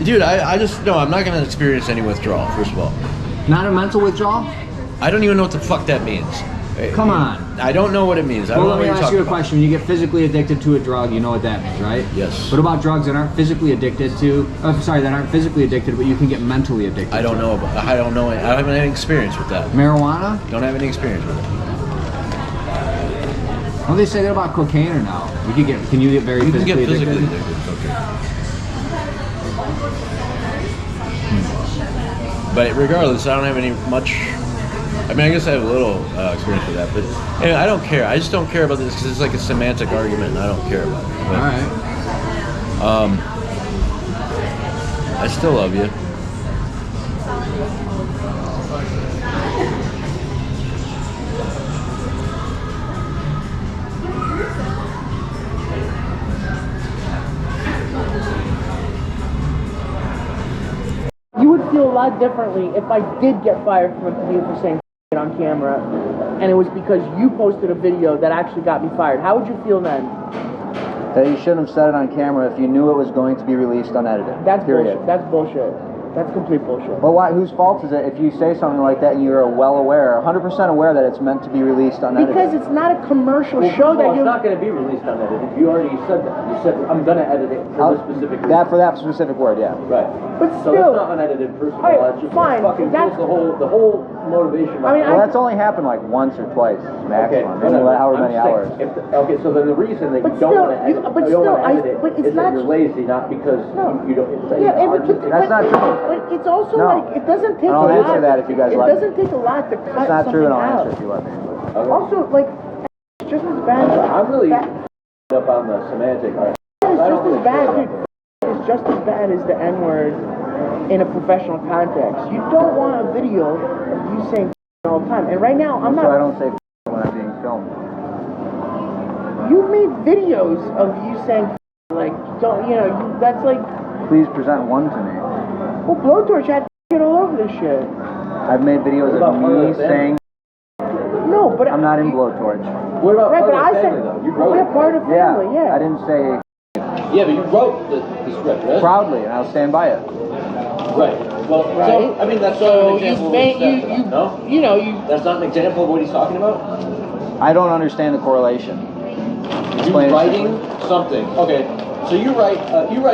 dude, I just, no, I'm not going to experience any withdrawal, first of all. Not a mental withdrawal? I don't even know what the fuck that means. Come on. I don't know what it means. I Well, don't know let what me you're ask talking you a about. question. When you get physically addicted to a drug, you know what that means, right? Yes. What about drugs that aren't physically addicted to, that aren't physically addicted, but you can get mentally addicted I don't to? know. I don't know. I don't have any experience with that. Marijuana? Don't have any experience with it. Well, they say that about cocaine or no? Can you get very You can physically get physically addicted? addicted to cocaine. But regardless, I don't have any much. I mean, I guess I have a little experience with that, but anyway, I don't care. I just don't care about this because it's like a semantic argument, and I don't care about it. But, All right. I still love you. You would feel a lot differently if I did get fired from a company for saying shit on camera, and it was because you posted a video that actually got me fired. How would you feel then? That you shouldn't have said it on camera if you knew it was going to be released unedited. That's period. bullshit. That's bullshit. That's complete bullshit. Well, why? Whose fault is it if you say something like that and you're well aware, 100% aware that it's meant to be released unedited? Because it's not a commercial Well, show first of all, that you. it's not going to be released unedited. You already said that. You said, I'm going to edit it for this specific reason. For that specific word, yeah. Right. But So still. that's not unedited, first of all. Alright, That's just fine, fucking that's- kills the whole motivation. I mean, Well, that's only happened like once or twice maximum. Maybe however many hours. Okay, so then the reason that But you don't still, want to edit, but you don't still, want to edit it but it's is that not- you're lazy, not because No. you don't. Yeah, That's not true. But it's also No. like it doesn't take I'll a lot. answer that if you guys it let me. doesn't take a lot to cut It's not something true, and I'll out. answer if you let me. Also, like, it's just as bad. I'm really that- up on the semantic. It's just as bad, dude. It's just as bad as the N-word in a professional context. You don't want a video of you saying all the time. And right now, I'm So not. I don't say when I'm being filmed. You've made videos of you saying like, don't you know? That's like, Please present one to me. well, Blowtorch had all over this shit. I've made videos What about of part of me the family? saying No, but I'm not in Blowtorch. What about Right, part but of I the said family, though? You wrote we're it. part of family. Yeah. I didn't say Yeah, but you wrote the script, right? proudly, and I'll stand by it. Right. Well, Right. so, I mean, that's not So an example of what he's talking about, no? you know, you. That's not an example of what he's talking about? I don't understand the correlation. You Explain it writing simply. something. Okay, so you write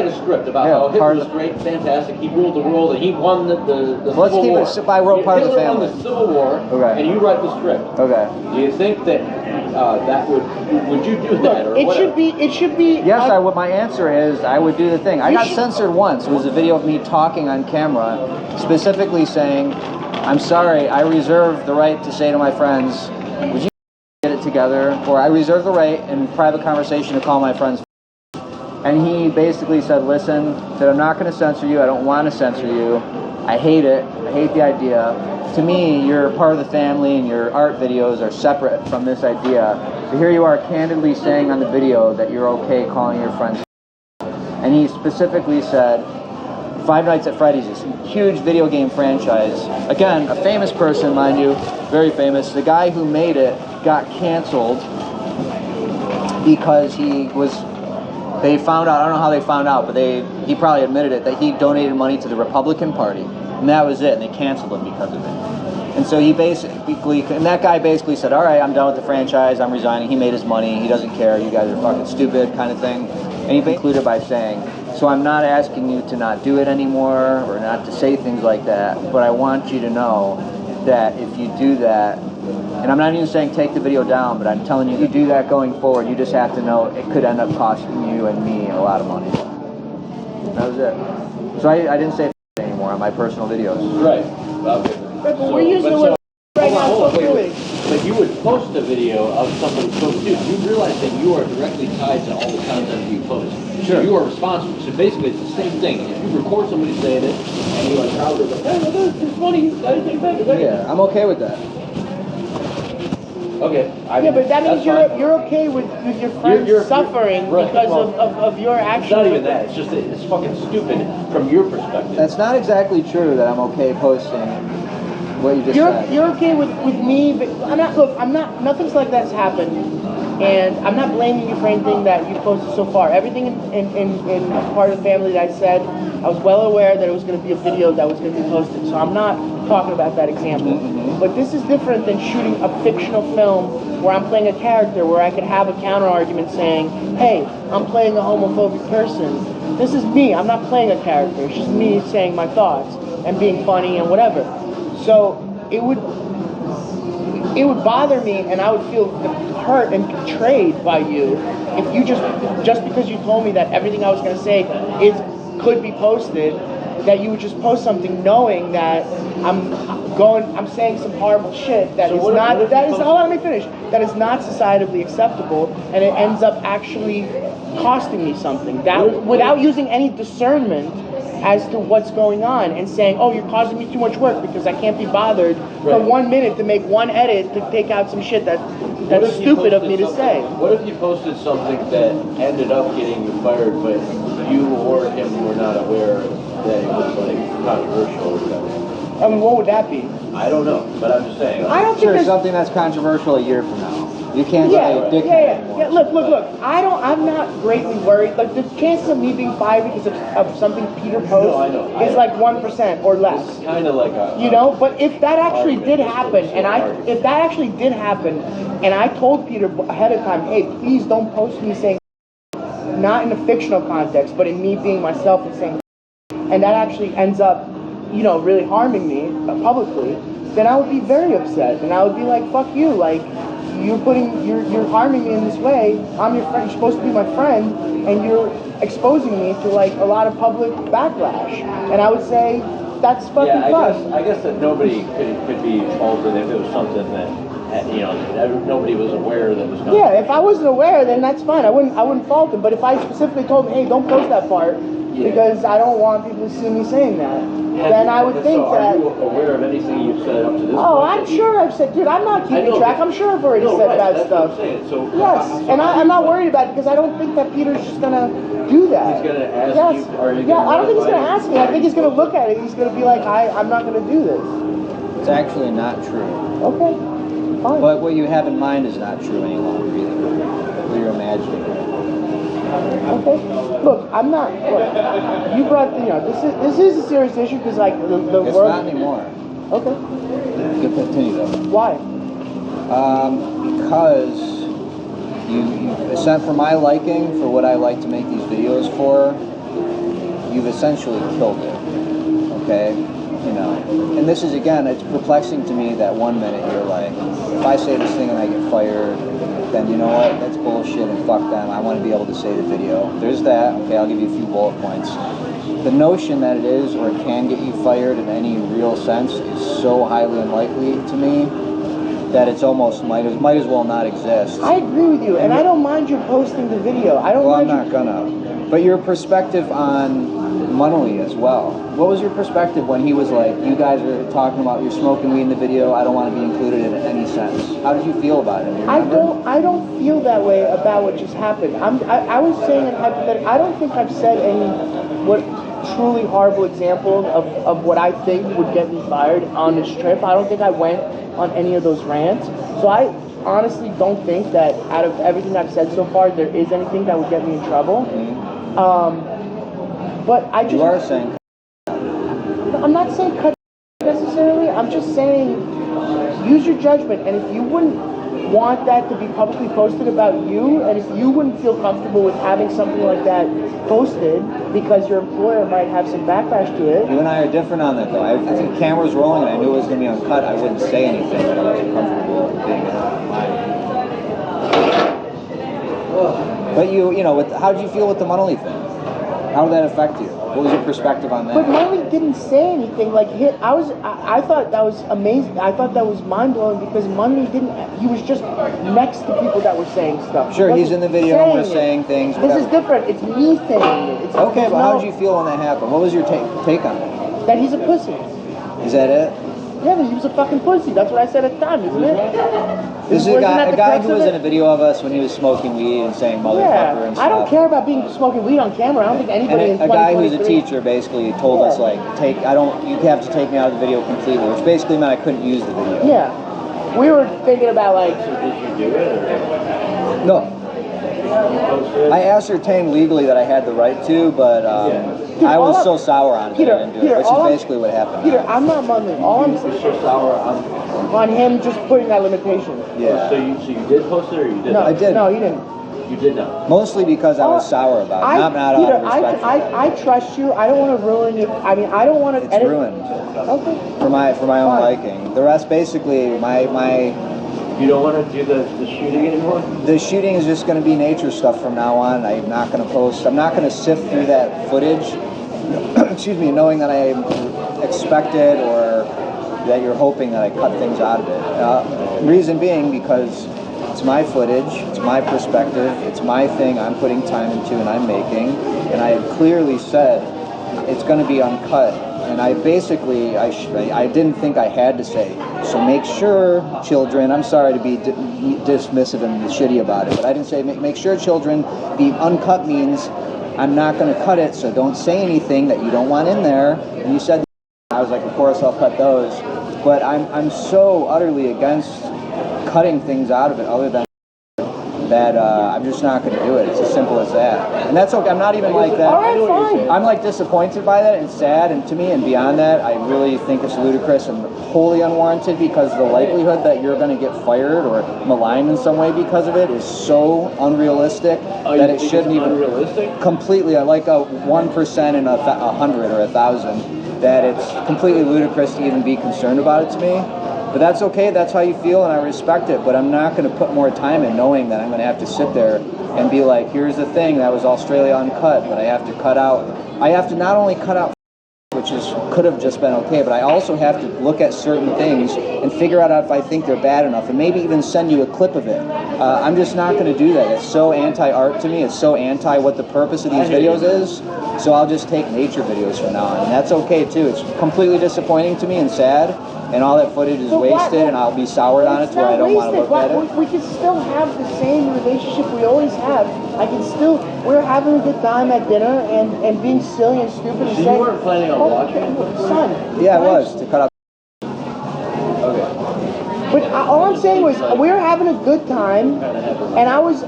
a script about Yeah, how Hitler part was of- great, fantastic, he ruled the world, and he won the Let's Civil keep War. it I wrote part of the Hitler family. won the Civil War, Okay. and you write the script. Okay. Do you think that that would you do that, or It whatever? should be. Yes, I would. My answer is I would do the thing. I got censored once. It was a video of me talking on camera, specifically saying, "I'm sorry. I reserve the right to say to my friends, would you get it together?" Or I reserve the right in private conversation to call my friends. And he basically said, "Listen, that I'm not going to censor you. I don't want to censor you. I hate it. I hate the idea. To me, you're part of the family, and your art videos are separate from this idea. So here you are candidly saying on the video that you're okay calling your friends." And he specifically said, Five Nights at Freddy's, this huge video game franchise. Again, a famous person, mind you, very famous. The guy who made it got canceled because they found out, I don't know how they found out, but he probably admitted it, that he donated money to the Republican Party. And that was it, and they canceled him because of it. And so that guy basically said, all right, I'm done with the franchise, I'm resigning. He made his money, he doesn't care, you guys are fucking stupid, kind of thing. And he concluded by saying, so I'm not asking you to not do it anymore, or not to say things like that, but I want you to know that if you do that, and I'm not even saying take the video down, but I'm telling you, if you do that going forward, you just have to know it could end up costing you and me a lot of money. That was it. So I didn't say anymore on my personal videos. Right. Okay. But we're using the word right now, Hold on, so wait. But you would post a video of something. So, dude, you realize that you are directly tied to all the content you post. Sure. So you are responsible. So basically, it's the same thing. If you record somebody saying it, and you're like, "Oh, it's funny," Yeah, I'm okay with that. Okay. Yeah, but that means that's fine. you're okay with your friends You're- suffering right, because well, of your It's actions. not even that. It's just that it's fucking stupid from your perspective. That's not exactly true that I'm okay posting what you just said. You're okay with me, but I'm not, nothing's like that's happened. And I'm not blaming you for anything that you posted so far. Everything in part of the family that I said, I was well aware that it was going to be a video that was going to be posted. So I'm not talking about that example. Mm-hmm. But this is different than shooting a fictional film where I'm playing a character where I could have a counter argument saying, hey, I'm playing a homophobic person. This is me. I'm not playing a character. It's just me saying my thoughts and being funny and whatever. So it would bother me, and I would feel hurt and betrayed by you if you just because you told me that everything I was going to say could be posted, that you would just post something knowing that I'm saying some horrible shit that hold on, let me finish. That is not societally acceptable, and it ends up actually costing me something. That without using any discernment as to what's going on and saying, oh, you're causing me too much work because I can't be bothered for 1 minute to make one edit to take out some shit that's stupid of me to say. What if you posted something that ended up getting you fired, but you or him were not aware that it was like controversial or whatever? I mean, what would that be? I don't know, but I'm just saying. I don't think Sure, something that's controversial a year from now. You can't say dickhead anymore. Yeah. Look. I'm not greatly worried. Like the chances of me being fired because of something Peter posts is like 1% or less. It's kind of like But if that actually did happen, and I told Peter ahead of time, hey, please don't post me saying, not in a fictional context, but in me being myself and saying, and that actually ends up, really harming me publicly, then I would be very upset, and I would be like, fuck you, like. You're harming me in this way. I'm your friend. You're supposed to be my friend, and you're exposing me to like a lot of public backlash. And I would say that's fucking fun. I guess that nobody could be faulted if it was something that nobody was aware that was going. Yeah, if I wasn't aware, then that's fine. I wouldn't fault him. But if I specifically told him, hey, don't post that part because I don't want people to see me saying that, then I would think that. Are you aware of anything you've said up to this point? Oh, I'm sure I've said, dude, I'm not keeping track. I'm sure I've already said bad stuff. So, yes, and I'm not worried about it because I don't think that Peter's just gonna do that. He's gonna ask you. I don't think he's gonna ask me. I think he's gonna look at it. He's gonna be like, I'm not gonna do this. It's actually not true. Okay, fine. But what you have in mind is not true any longer either. What you're imagining. Okay. Look, I'm not. Look, you brought. This is a serious issue because like the It's world. not anymore. Okay. You can continue though. Why? Because you sent for my liking for what I like to make these videos for. You've essentially killed it. Okay. And this is again, it's perplexing to me that 1 minute you're like, if I say this thing and I get fired, then you know what, that's bullshit and fuck them. I want to be able to say the video. There's that. Okay, I'll give you a few bullet points. The notion that it is or it can get you fired in any real sense is so highly unlikely to me that it's almost might as well not exist. I agree with you, and I don't mind you posting the video. I don't mind. I'm not gonna. But your perspective on Munley as well. What was your perspective when he was like, you guys are talking about you're smoking weed in the video, I don't want to be included in any sense? How did you feel about it? I don't feel that way about what just happened. I was saying in hypothetical, I don't think I've said any truly horrible examples of what I think would get me fired on this trip. I don't think I went on any of those rants. So I honestly don't think that out of everything I've said so far, there is anything that would get me in trouble. But I just... You are saying... I'm not saying cut necessarily. I'm just saying use your judgment. And if you wouldn't want that to be publicly posted about you, and if you wouldn't feel comfortable with having something like that posted because your employer might have some backlash to it. You and I are different on that, though. If the camera's rolling and I knew it was going to be uncut, I wouldn't say anything that I wasn't comfortable with being live. But how did you feel with the Munley thing? How did that affect you? What was your perspective on that? But Munley didn't say anything. Like I thought that was amazing. I thought that was mind blowing because Munley didn't. He was just next to people that were saying stuff. Sure, he's in the video and we're saying things. This is different. It's me saying it. It's okay, but how did you feel when that happened? What was your take on it? That he's a pussy. Is that it? Yeah, that he was a fucking pussy. That's what I said at the time, isn't it? This is a guy who was in a video of us when he was smoking weed and saying motherfucker and stuff. I don't care about smoking weed on camera. I don't think anybody in 2023... A guy who's a teacher basically told us like, you have to take me out of the video completely, which basically meant I couldn't use the video. Yeah. We were thinking about like... So did you do it or? No. I ascertained legally that I had the right to, but I was so sour on it that I didn't do it, which is basically what happened. Peter, I'm not Munley. All I'm saying so sour on him just putting that limitation. Yeah. So you did post it or you didn't? No, I did. No, you didn't. You did not. Mostly because I was sour about it, not out of respect. I trust you. I don't want to ruin you. I mean, I don't want to. It's ruined. Okay. For my own liking. The rest, basically, my. You don't want to do the shooting anymore? The shooting is just going to be nature stuff from now on. I'm not going to post. I'm not going to sift through that footage. Excuse me, knowing that I expected or that you're hoping that I cut things out of it. Reason being because it's my footage, it's my perspective, it's my thing I'm putting time into and I'm making, and I had clearly said it's going to be uncut. And I basically, I didn't think I had to say, so make sure, children, I'm sorry to be dismissive and shitty about it, but I didn't say, make sure, children, the uncut means I'm not going to cut it, so don't say anything that you don't want in there. And you said, I was like, of course I'll cut those. But I'm so utterly against cutting things out of it other than that I'm just not going to do it. It's as simple as that. And that's okay. I'm not even like that. All right, fine. I'm like disappointed by that and sad, and to me and beyond that, I really think it's ludicrous and wholly unwarranted because the likelihood that you're going to get fired or maligned in some way because of it is so unrealistic that it shouldn't even... Unrealistic? Completely, like a 1% in 100 or 1,000, that it's completely ludicrous to even be concerned about it to me. But that's okay, that's how you feel, and I respect it, but I'm not going to put more time in knowing that I'm going to have to sit there and be like, here's the thing, that was Australia uncut, but I have to cut out, I have to not only cut out which could have just been okay, but I also have to look at certain things and figure out if I think they're bad enough, and maybe even send you a clip of it. I'm just not going to do that. It's so anti-art to me, it's so anti what the purpose of these videos is, so I'll just take nature videos from now on, and that's okay too. It's completely disappointing to me and sad, and all that footage is wasted, and I'll be soured on it to where I don't want to look at it. We can still have the same relationship we always have. We're having a good time at dinner and being silly and stupid and saying... You weren't planning on watching? Son. Yeah, I was, to cut out... Okay. But all I'm saying was we were having a good time, and I was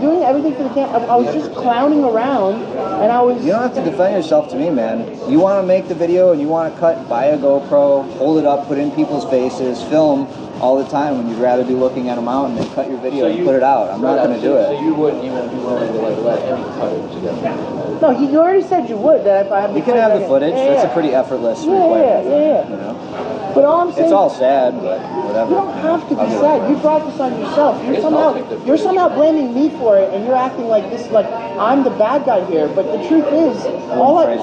doing everything for the camera. I was just clowning around, and I was... You don't have to defend yourself to me, man. You want to make the video and you want to cut, buy a GoPro, hold it up, put it in people's faces, film all the time when you'd rather be looking at a mountain and cut your video and put it out. I'm not going to do it. So you wouldn't even be willing to let him cut it together? No, you already said you would. That if I have you can have the footage. Yeah, That's a pretty effortless requirement. Yeah. You know? But all I'm saying, it's all sad, but whatever. You don't have to be sad. You brought this on yourself. You're somehow blaming me for it, and you're acting like this, like I'm the bad guy here. But the truth is, all I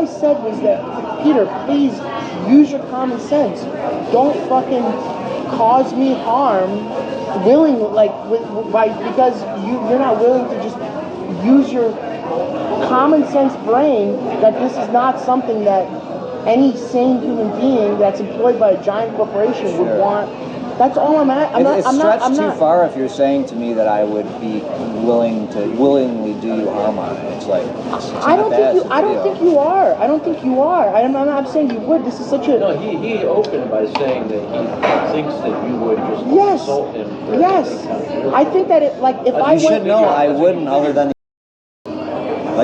said was that, Peter, please use your common sense. Don't fucking cause me harm, because you're not willing to just use your common sense brain that this is not something that any sane human being that's employed by a giant corporation would want. That's all I'm at. It's stretched too far if you're saying to me that I would be willingly do you harm on it. It's like I don't think you are. I'm not saying you would. This is such a... No, he opened by saying that he thinks that you would just insult him. Yes. I think that You should know I wouldn't, other than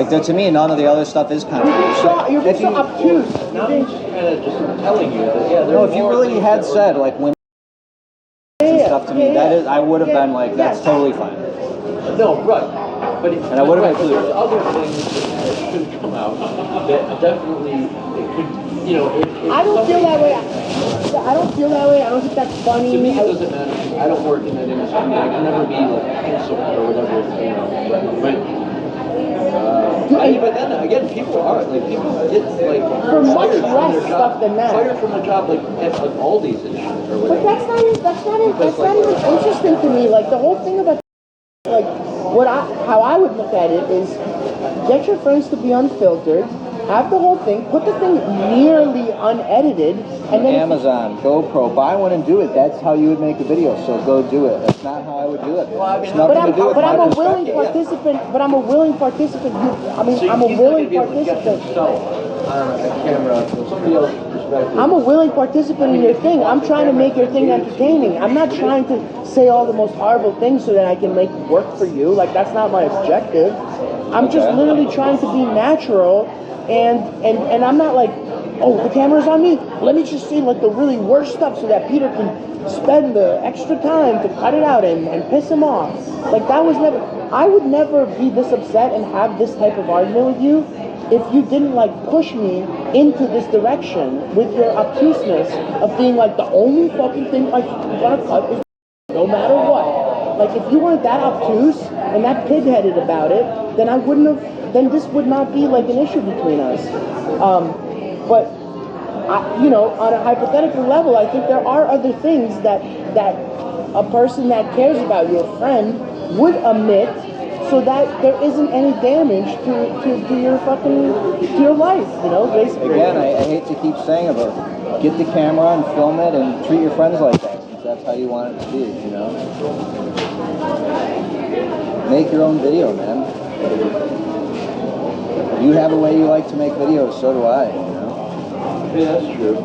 to me, none of the other stuff is controversial. You're being so obtuse. Now I'm just kind of just telling you that, no, if you really had said, like, women and stuff to me, that is, I would have been like, that's totally fine. No, right. But I would have included there's other things that should come out that definitely, it could, I don't feel that way. I don't think that's funny. To me, it doesn't matter. I don't work in that industry. I can never be like canceled or whatever, But But then again, people are like people get like For much fired from less their stuff job, than that. fired from the job like at like Aldi's and shit or But whatever. that's not even interesting to me. Like the whole thing about like how I would look at it is get your friends to be unfiltered, have the whole thing, put the thing nearly unedited, and then Amazon, GoPro, buy one and do it. That's how you would make a video. So go do it. That's not how I would do it. It's nothing to do with my I'm a willing perspective. participant. But I'm a willing participant. I'm a willing participant. A camera from somebody else's perspective. I'm a willing participant in your thing. I'm trying to make your thing entertaining. I'm not trying to say all the most horrible things so that I can make it work for you. Like that's not my objective. I'm just literally trying to be natural, and I'm not like, oh, the camera's on me. Let me just see like the really worst stuff so that Peter can spend the extra time to cut it out and piss him off. Like that was never. I would never be this upset and have this type of argument with you if you didn't like push me into this direction with your obtuseness of being like the only fucking thing like you're gonna cut is no matter what. Like if you weren't that obtuse and that pig-headed about it, then I wouldn't have. Then this would not be like an issue between us. But on a hypothetical level, I think there are other things that a person that cares about your friend would omit, so that there isn't any damage to your to your life, basically. Again, I hate to keep saying it, but get the camera and film it and treat your friends like that, since that's how you want it to be, Make your own video, man. You have a way you like to make videos, so do I, Yeah, that's true.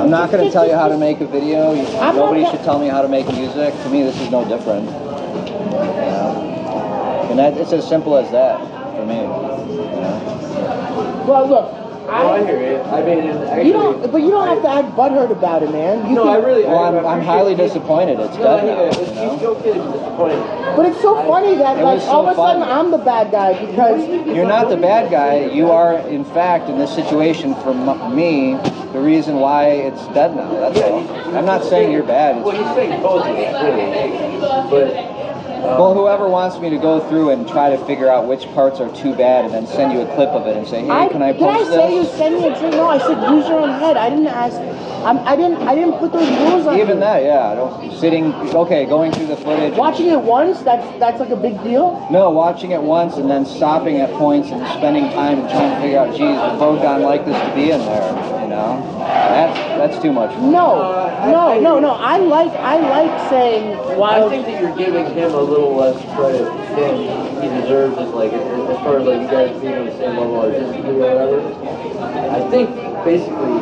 I'm not going to tell you how to make a video. Nobody should tell me how to make music. To me, this is no different. And it's as simple as that for me. Well, look. I hear you. I mean, actually, you don't have to act butthurt about it, man. I'm highly disappointed. It's dead now. It's okay to be disappointed. But it's so funny that all of a sudden I'm the bad guy because you're not the bad guy. You are, in fact, in this situation for me, the reason why it's dead now. That's all. I'm not saying you're bad. Well, he's saying both of us, but. Well, whoever wants me to go through and try to figure out which parts are too bad and then send you a clip of it and say, hey, can I post this? Did I say you send me a drink? No, I said use your own head. I didn't ask. I didn't put those rules on. Even that, yeah. Going through the footage. Watching it once, that's like a big deal? No, watching it once and then stopping at points and spending time and trying to figure out, geez, would Bogdan like this to be in there, That's too much. No. I like saying I think that you're giving him a little less credit than he deserves. As far as you guys being on the same level artistically or whatever. I think basically,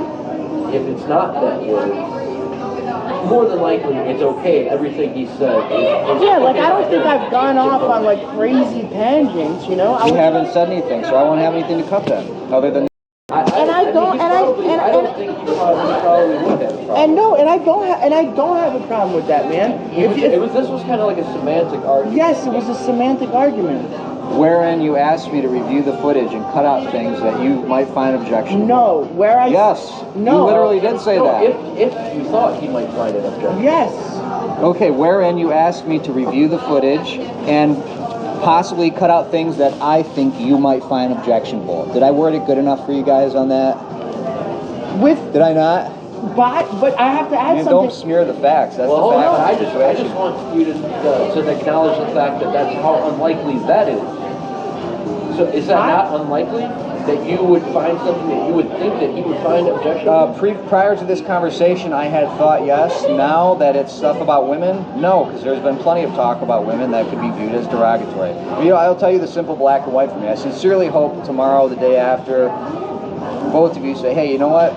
if it's not that word, more than likely it's okay. Everything he said. Yeah, I don't think I've gone off on crazy tangents. You haven't said anything, so I won't have anything to cut then, other than. I don't think you probably would have a problem. And I don't have a problem with that, man. This was kind of like a semantic argument. Yes, it was a semantic argument. Wherein you asked me to review the footage and cut out things that you might find objectionable. No, Yes, no. You literally did say that. If you thought he might find it objectionable. Yes. Okay, wherein you asked me to review the footage and possibly cut out things that I think you might find objectionable. Did I word it good enough for you guys on that? Did I not? But I have to add something. Don't smear the facts. That's the fact. I just want you to acknowledge the fact that that's how unlikely that is. So is that not unlikely? That you would find something that you would think that he would find objectionable? Prior to this conversation, I had thought yes. Now that it's stuff about women, no, because there's been plenty of talk about women that could be viewed as derogatory. I'll tell you the simple black and white for me. I sincerely hope tomorrow, the day after, both of you say, hey, you know what?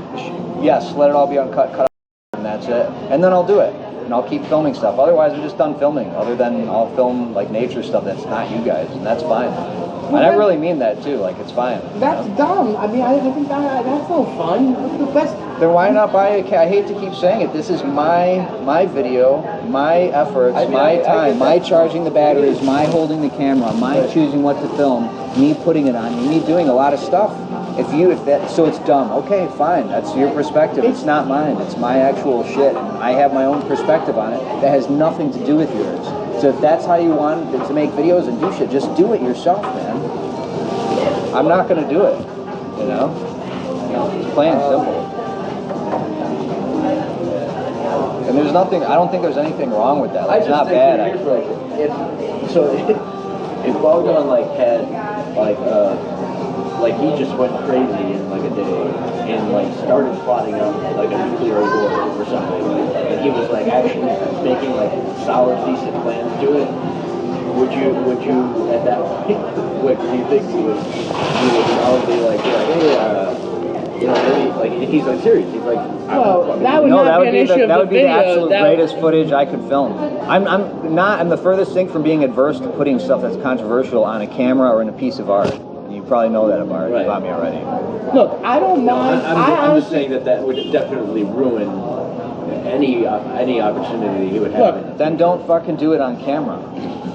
Yes, let it all be uncut, cut out, and that's it. And then I'll do it. And I'll keep filming stuff. Otherwise, I'm just done filming. Other than I'll film nature stuff that's not you guys, and that's fine. And I really mean that too. It's fine. That's dumb. I mean, I think that's no fun. That's the best. Then why not buy a camera? I hate to keep saying it. This is my video, my efforts, my time, my charging the batteries, my holding the camera, my choosing what to film, me putting it on, me doing a lot of stuff. So it's dumb. Okay, fine. That's your perspective. It's not mine. It's my actual shit. I have my own perspective on it that has nothing to do with yours. So if that's how you want to make videos and do shit, just do it yourself, man. I'm not going to do it. You know, it's plain and simple. And there's nothing. I don't think there's anything wrong with that. Like, it's not bad. If Bogdan like had like he just went crazy in like a day and like started plotting out like a nuclear war or something, and he was like actually making like solid, decent plans to it. Would you at that point? What do you think you would probably like hey, you know, maybe, like he's like serious. He's like, well, that would not be an issue of the video. That would be the absolute greatest footage I could film. I'm the furthest thing from being adverse to putting stuff that's controversial on a camera or in a piece of art. You probably know that about me already. Look, I don't mind. I'm just saying that would definitely ruin any opportunity he would have. Look, then don't fucking do it on camera.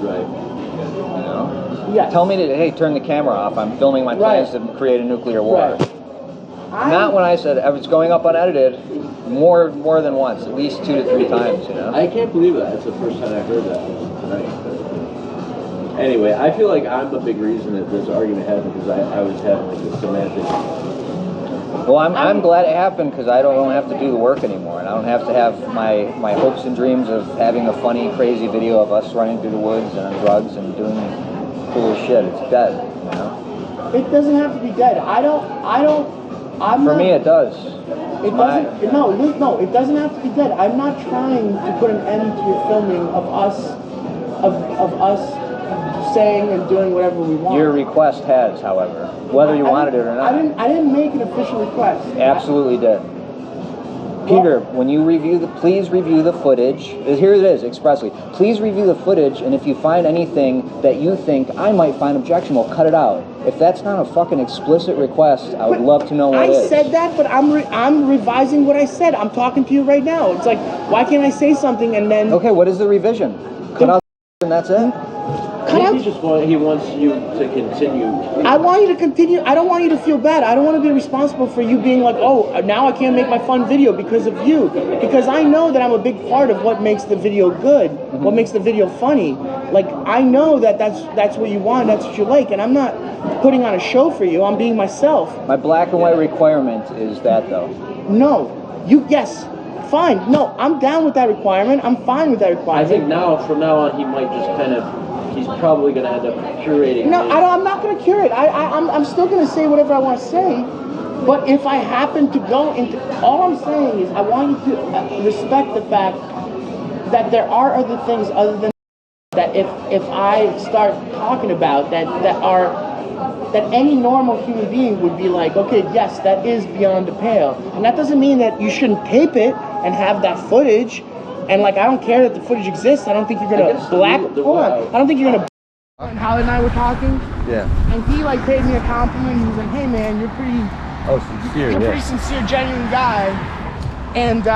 Right. You know? Yeah. Tell me to, hey, turn the camera off. I'm filming my plans to create a nuclear war. Right. Not when I said it's going up unedited more than once, at least 2 to 3 times, you know? I can't believe that. It's the first time I've heard that tonight. Anyway, I feel like I'm a big reason that this argument happened because I was having like a semantic. Well, I'm glad it happened because I don't have to do the work anymore, and I don't have to have my hopes and dreams of having a funny, crazy video of us running through the woods and on drugs and doing cool shit. It's dead, you know? It doesn't have to be dead. For me, it does. It doesn't. No. It doesn't have to be dead. I'm not trying to put an end to your filming of us, of us saying and doing whatever we want. Your request has, however, whether you wanted it or not. I didn't make an official request. Absolutely did. Peter, when you please review the footage. Here it is, expressly. Please review the footage, and if you find anything that you think I might find objectionable, cut it out. If that's not a fucking explicit request, I would love to know what it is. I said that, but I'm revising what I said. I'm talking to you right now. It's like, why can't I say something and then... Okay, what is the revision? Cut out and that's it? He wants you to continue. I want you to continue. I don't want you to feel bad. I don't want to be responsible for you being like, oh, now I can't make my fun video because of you. Because I know that I'm a big part of what makes the video good, what makes the video funny. Like, I know that that's what you want, that's what you like, and I'm not putting on a show for you. I'm being myself. My black and white requirement is that, though. No. Yes. Fine. No, I'm down with that requirement. I'm fine with that requirement. I think from now on, he might just kind of... He's probably going to end up curating. No, I'm not going to curate. I'm still going to say whatever I want to say. But if I happen to go into... All I'm saying is I want you to respect the fact that there are other things other than that if I start talking about that any normal human being would be like, okay, yes, that is beyond the pale. And that doesn't mean that you shouldn't tape it and have that footage. And like, I don't care that the footage exists. I don't think you're gonna I don't think you're gonna. And Holly and I were talking. Yeah. And he like paid me a compliment. He was like, "Hey man, you're pretty. Sincere. You're a pretty sincere, genuine guy." And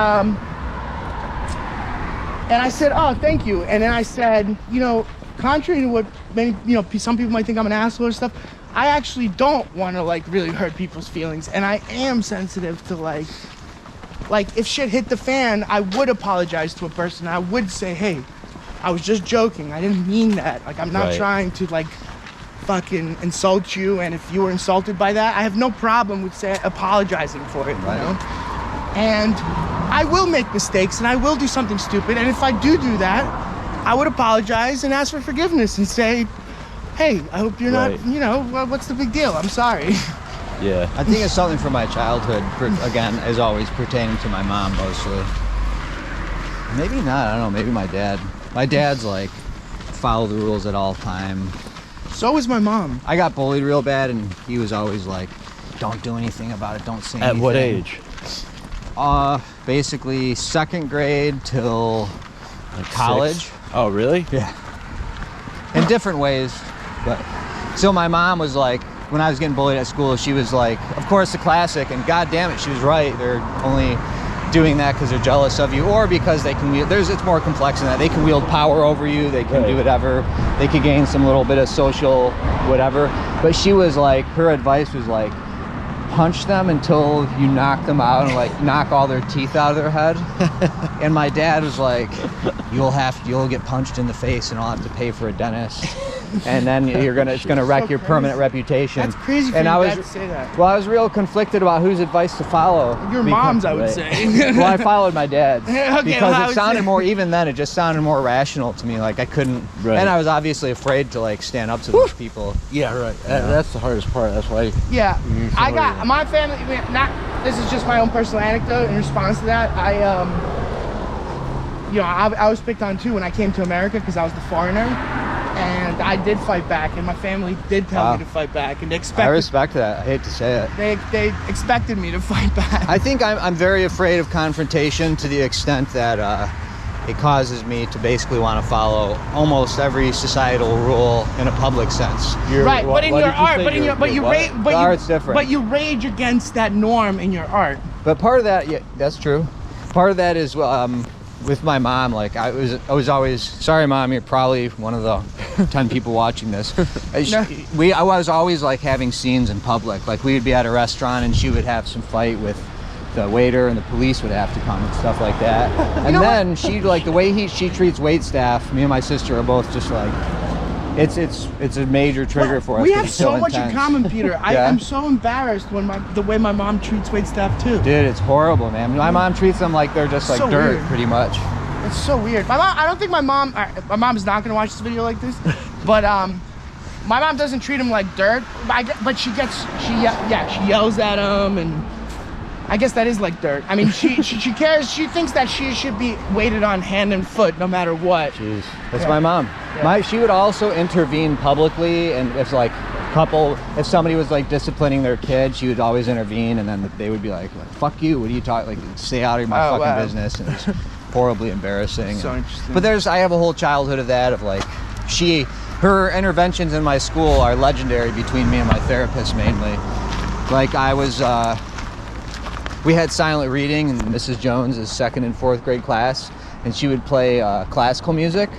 I said, "Oh, thank you." And then I said, you know, contrary to what many, some people might think I'm an asshole or stuff, I actually don't want to like really hurt people's feelings, and I am sensitive to like if shit hit the fan, I would apologize to a person. I would say, hey, I was just joking. I didn't mean that. Like, I'm not trying to like fucking insult you. And if you were insulted by that, I have no problem with apologizing for it, you know? And I will make mistakes and I will do something stupid. And if I do that, I would apologize and ask for forgiveness and say, hey, I hope you're not, what's the big deal? I'm sorry. Yeah. I think it's something from my childhood, again, as always, pertaining to my mom mostly. Maybe not, I don't know, maybe my dad. My dad's like, follow the rules at all time. So is my mom. I got bullied real bad and he was always like, don't do anything about it, don't say anything. At what age? Basically 2nd grade till college. 6? Oh, really? Yeah. In different ways, but so my mom was like, when I was getting bullied at school, she was like, of course the classic, and god damn it, she was right. They're only doing that because they're jealous of you, or because they can wield, it's more complex than that. They can wield power over you, they can do whatever, they could gain some little bit of social whatever. But she was like, her advice was like, punch them until you knock them out and like knock all their teeth out of their head. And my dad was like, you'll get punched in the face and I'll have to pay for a dentist. and then it's gonna wreck your permanent reputation. That's crazy for and your I was, dad to say that. Well, I was real conflicted about whose advice to follow. Your mom's, I would say. Well, I followed my dad's Okay, because well, it sounded more, even then, it just sounded more rational to me. Like I couldn't, and I was obviously afraid to like stand up to those people. Yeah, right. That's the hardest part. That's why. Yeah, I got my family. This is just my own personal anecdote in response to that. I was picked on too when I came to America because I was the foreigner, and I did fight back, and my family did tell me to fight back, and they expected. I respect that. I hate to say it. They expected me to fight back. I think I'm very afraid of confrontation to the extent that it causes me to basically want to follow almost every societal rule in a public sense. Right, but in your art, art's different. But you rage against that norm in your art. But part of that, yeah, that's true. Part of that is with my mom. Like I was always, sorry mom, you're probably one of the 10 people watching this. I was always like having scenes in public. Like we would be at a restaurant and she would have some fight with the waiter and the police would have to come and stuff like that. And then she, like the way she treats wait staff, me and my sister are both just like, it's a major trigger for us. We have so much in common, Peter. Yeah? I'm so embarrassed when the way my mom treats wait staff too. Dude, it's horrible, man. My mom treats them like they're just like so dirt, weird. pretty much. It's so weird. I don't think my mom is not gonna watch this video like this, but my mom doesn't treat him like dirt. But she yells at him, and I guess that is like dirt. I mean, she cares. She thinks that she should be waited on hand and foot no matter what. Jeez, that's my mom. Yeah. She would also intervene publicly, and if if somebody was like disciplining their kid, she would always intervene, and then they would be like "fuck you, what are you talking? Like, stay out of my fucking business." And it's horribly embarrassing. So interesting. But I have a whole childhood of that, of like her interventions in my school are legendary between me and my therapist mainly. Like we had silent reading in Mrs. Jones's 2nd and 4th grade class, and she would play classical music.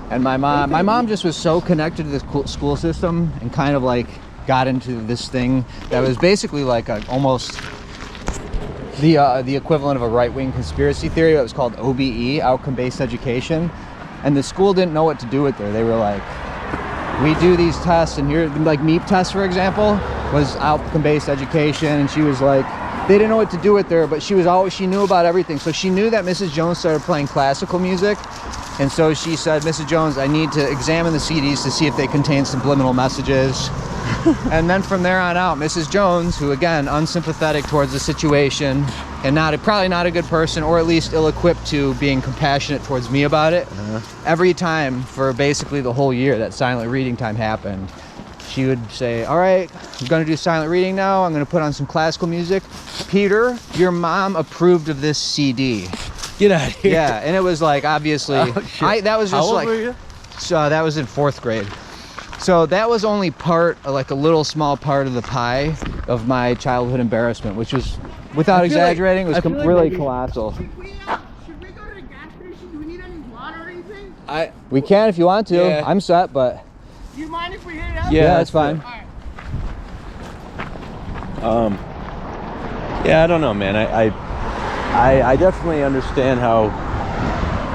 And my mom just was so connected to the school system and kind of like got into this thing that was basically like almost the equivalent of a right-wing conspiracy theory that was called OBE, outcome-based education. And the school didn't know what to do with her. They were like, we do these tests, and here, like MEEP tests, for example, was outcome-based education, and she was like, they didn't know what to do with her, but she knew about everything. So she knew that Mrs. Jones started playing classical music, and so she said, Mrs. Jones, I need to examine the CDs to see if they contain subliminal messages. And then from there on out, Mrs. Jones, who again, unsympathetic towards the situation, and probably not a good person, or at least ill-equipped to being compassionate towards me about it, every time for basically the whole year that silent reading time happened, she would say, all right, I'm gonna do silent reading now. I'm gonna put on some classical music. Peter, your mom approved of this CD. Get out of here. Yeah, and it was like, obviously, that was just How old like, were you? So that was in 4th grade. So that was only like a little small part of the pie of my childhood embarrassment, which was, without exaggerating, was really colossal. Should we go to the gas station? Do we need any water or anything? We can if you want to. Yeah. I'm set, but Do you mind if we hit it out? yeah, that's fine. All right. Yeah, I don't know, man. I definitely understand how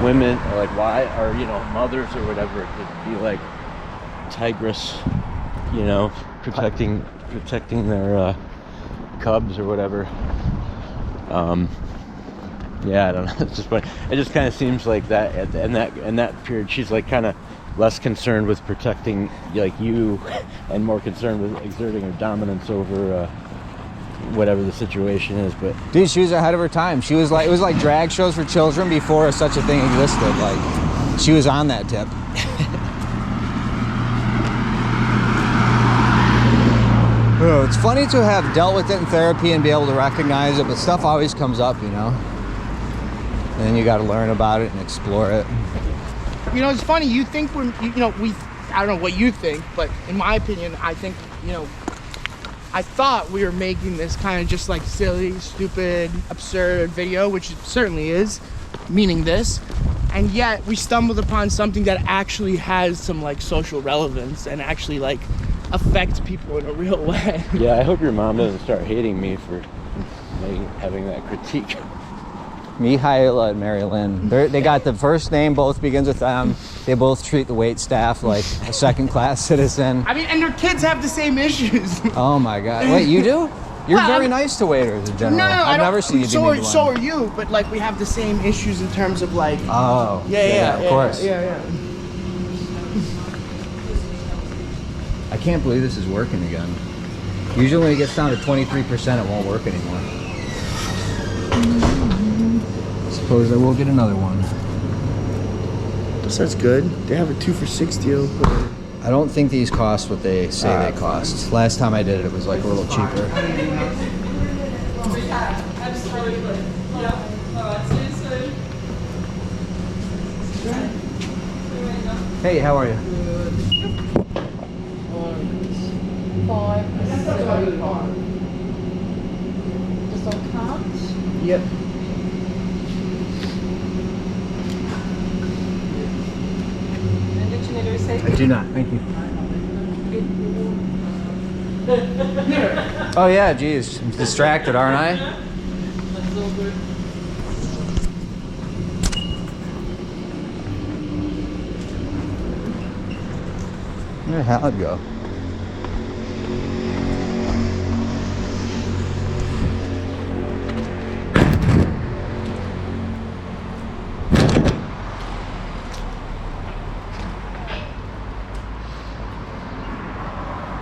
women, or like why, or mothers or whatever, could be like tigress, protecting their cubs or whatever. Yeah, I don't know. It's just funny. It just kind of seems like that in that period, she's like kind of less concerned with protecting like you, and more concerned with exerting her dominance over whatever the situation is. But dude, she was ahead of her time. She was like, it was like drag shows for children before such a thing existed. Like, she was on that tip. Oh, it's funny to have dealt with it in therapy and be able to recognize it, but stuff always comes up, And then you got to learn about it and explore it. It's funny. You think I don't know what you think, but in my opinion, I think, I thought we were making this kind of just like silly, stupid, absurd video, which it certainly is, meaning this. And yet we stumbled upon something that actually has some like social relevance and actually like affects people in a real way. yeah, I hope your mom doesn't start hating me for having that critique. Mihaela and Mary Lynn. They got the first name, both begins with M. They both treat the wait staff like a second-class citizen. I mean, and their kids have the same issues. Oh my God! Wait, you do? You're Well, very nice to waiters in general. No, I I've don't- never seen you do so mean are, to so one. are you, but like we have the same issues in terms of like. Oh. Yeah, of course. Yeah. I can't believe this is working again. Usually when it gets down to 23%, it won't work anymore. Suppose I will get another one. So that's good. They have a 2 for $6 deal. I don't think these cost what they say they cost. Last time I did it, it was like a little cheaper. Hey, how are you? Just on cards? Yep. And did you need a receipt? I do not, thank you. Oh yeah, geez, I'm distracted, aren't I? Where the hell it go?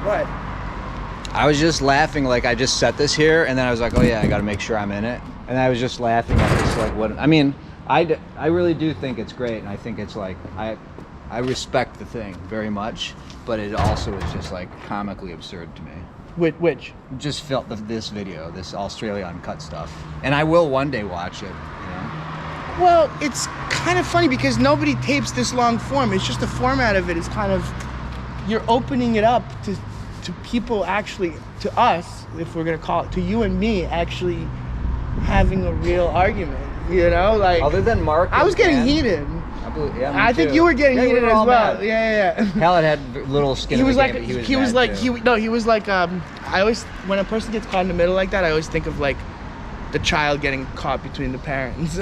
What? I was just laughing, like I just set this here, and then I was like, oh yeah, I gotta make sure I'm in it. And I was just laughing at this, like what, I mean, I really do think it's great, and I think it's like, I respect the thing very much, but it also is just like comically absurd to me. Which? Just felt this video, this Australia Uncut stuff. And I will one day watch it, you know? Well, it's kind of funny because nobody tapes this long form. It's just the format of it is kind of, you're opening it up to people actually, to us, if we're gonna call it, to you and me actually having a real argument, you know? Like, Other than Mark, I was getting and heated. Yeah, me I think too. you were getting Yeah, we heated were as all well. mad. Yeah. Hallett had little skin He in was the like, game, but he was mad like, too. he was like, I always, when a person gets caught in the middle like that, I always think of like the child getting caught between the parents.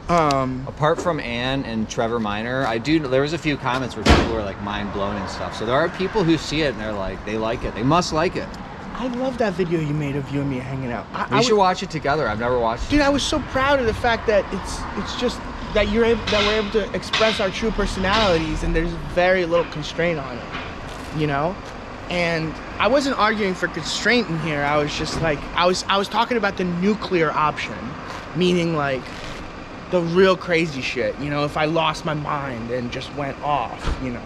Apart from Ann and Trevor Minor, there was a few comments where people were like mind blown and stuff. So there are people who see it and they're like, they like it. They must like it. I love that video you made of you and me hanging out. We should watch it together. I've never watched it. Dude, I was so proud of the fact that it's just that we're able to express our true personalities and there's very little constraint on it, you know? And I wasn't arguing for constraint in here. I was just like, I was talking about the nuclear option, meaning like the real crazy shit, you know, if I lost my mind and just went off, you know,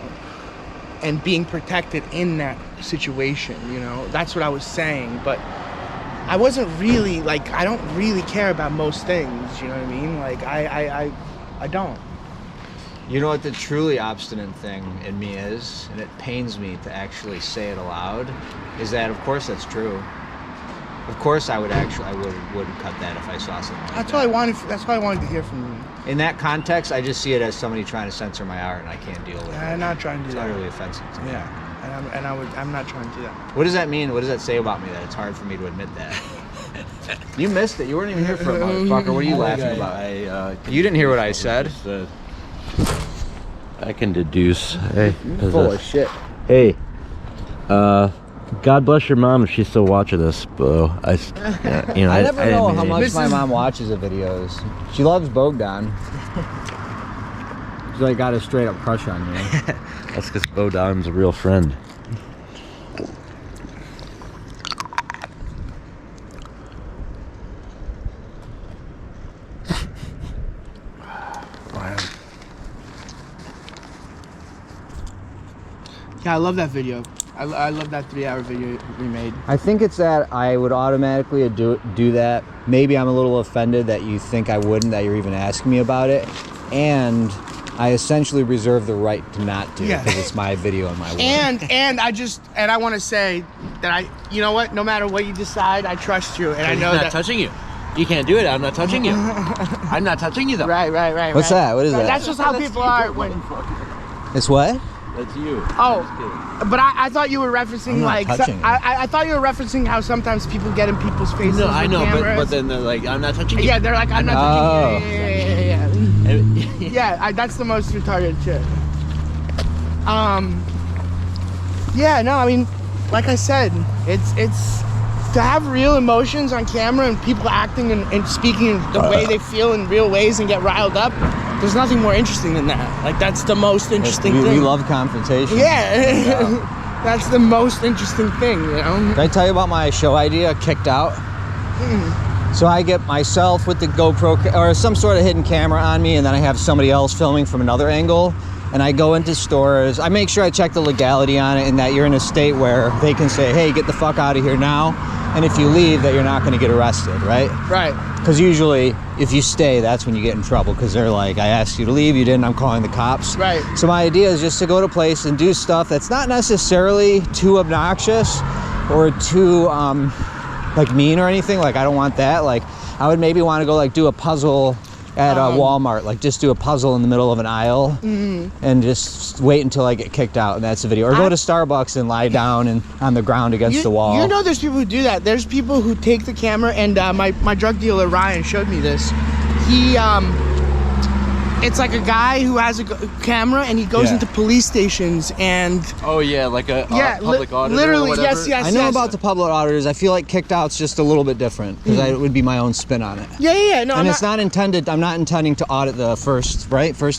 and being protected in that situation, you know, that's what I was saying. But I wasn't really like, I don't really care about most things, you know what I mean? Like I don't. You know what the truly obstinate thing in me is, and it pains me to actually say it aloud, is that of course that's true. Of course I wouldn't cut that if I saw something like That's that. all I wanted. That's what I wanted to hear from you. In that context, I just see it as somebody trying to censor my art, and I can't deal with it. I'm not trying to do It's that. utterly offensive to me. Yeah, I'm not trying to do that. What does that mean? What does that say about me that it's hard for me to admit that? You missed it. You weren't even here for it, motherfucker. What are you laughing about? You didn't hear what I said. I can deduce. Hey, Full of shit. Hey, God bless your mom if she's still watching this, bro. I never know how much Mrs. my mom watches of videos. She loves Bogdan. She's like got a straight up crush on me. That's because Bodon's a real friend. Yeah, I love that video. I love that 3-hour video we made. I think it's that I would automatically do that. Maybe I'm a little offended that you think I wouldn't, that you're even asking me about it. And I essentially reserve the right to not do Yeah. because it's my video and my work. And I want to say that you know what? No matter what you decide, I trust you, and I know I'm not that. touching you. You can't do it. I'm not touching you. I'm not touching you though. Right. What's that? What is that? That's just how people are when. It's what? That's you. Oh, but I thought you were referencing I'm not like touching it. I thought you were referencing how sometimes people get in people's faces. No, with I know, cameras. but then they're like, I'm not touching you. Yeah, they're like, I'm not touching you. Yeah. Yeah, that's the most retarded shit. Yeah, no, I mean, like I said, it's to have real emotions on camera and people acting and speaking the way they feel in real ways and get riled up. There's nothing more interesting than that. Like, that's the most interesting thing. We love confrontation. Yeah. That's the most interesting thing, you know? Did I tell you about my show idea, Kicked Out? So I get myself with the GoPro or some sort of hidden camera on me, and then I have somebody else filming from another angle. And I go into stores. I make sure I check the legality on it and that you're in a state where they can say, hey, get the fuck out of here now. And if you leave, that you're not going to get arrested, right? Right. Because usually, if you stay, that's when you get in trouble. Because they're like, I asked you to leave, you didn't, I'm calling the cops. Right. So my idea is just to go to a place and do stuff that's not necessarily too obnoxious or too like mean or anything. Like, I don't want that. Like, I would maybe want to go like do a puzzle at Walmart, like just do a puzzle in the middle of an aisle and just wait until I get kicked out, and that's the video. Or go to Starbucks and lie down and on the ground against the wall. You know, there's people who do that. There's people who take the camera, and my drug dealer Ryan showed me this. He it's like a guy who has a camera and he goes into police stations and Oh yeah, like a public auditor. literally, or whatever. yes. I know about the public auditors. I feel like Kicked Out's just a little bit different because it would be my own spin on it. Yeah. No, And it's not intended. I'm not intending to audit the First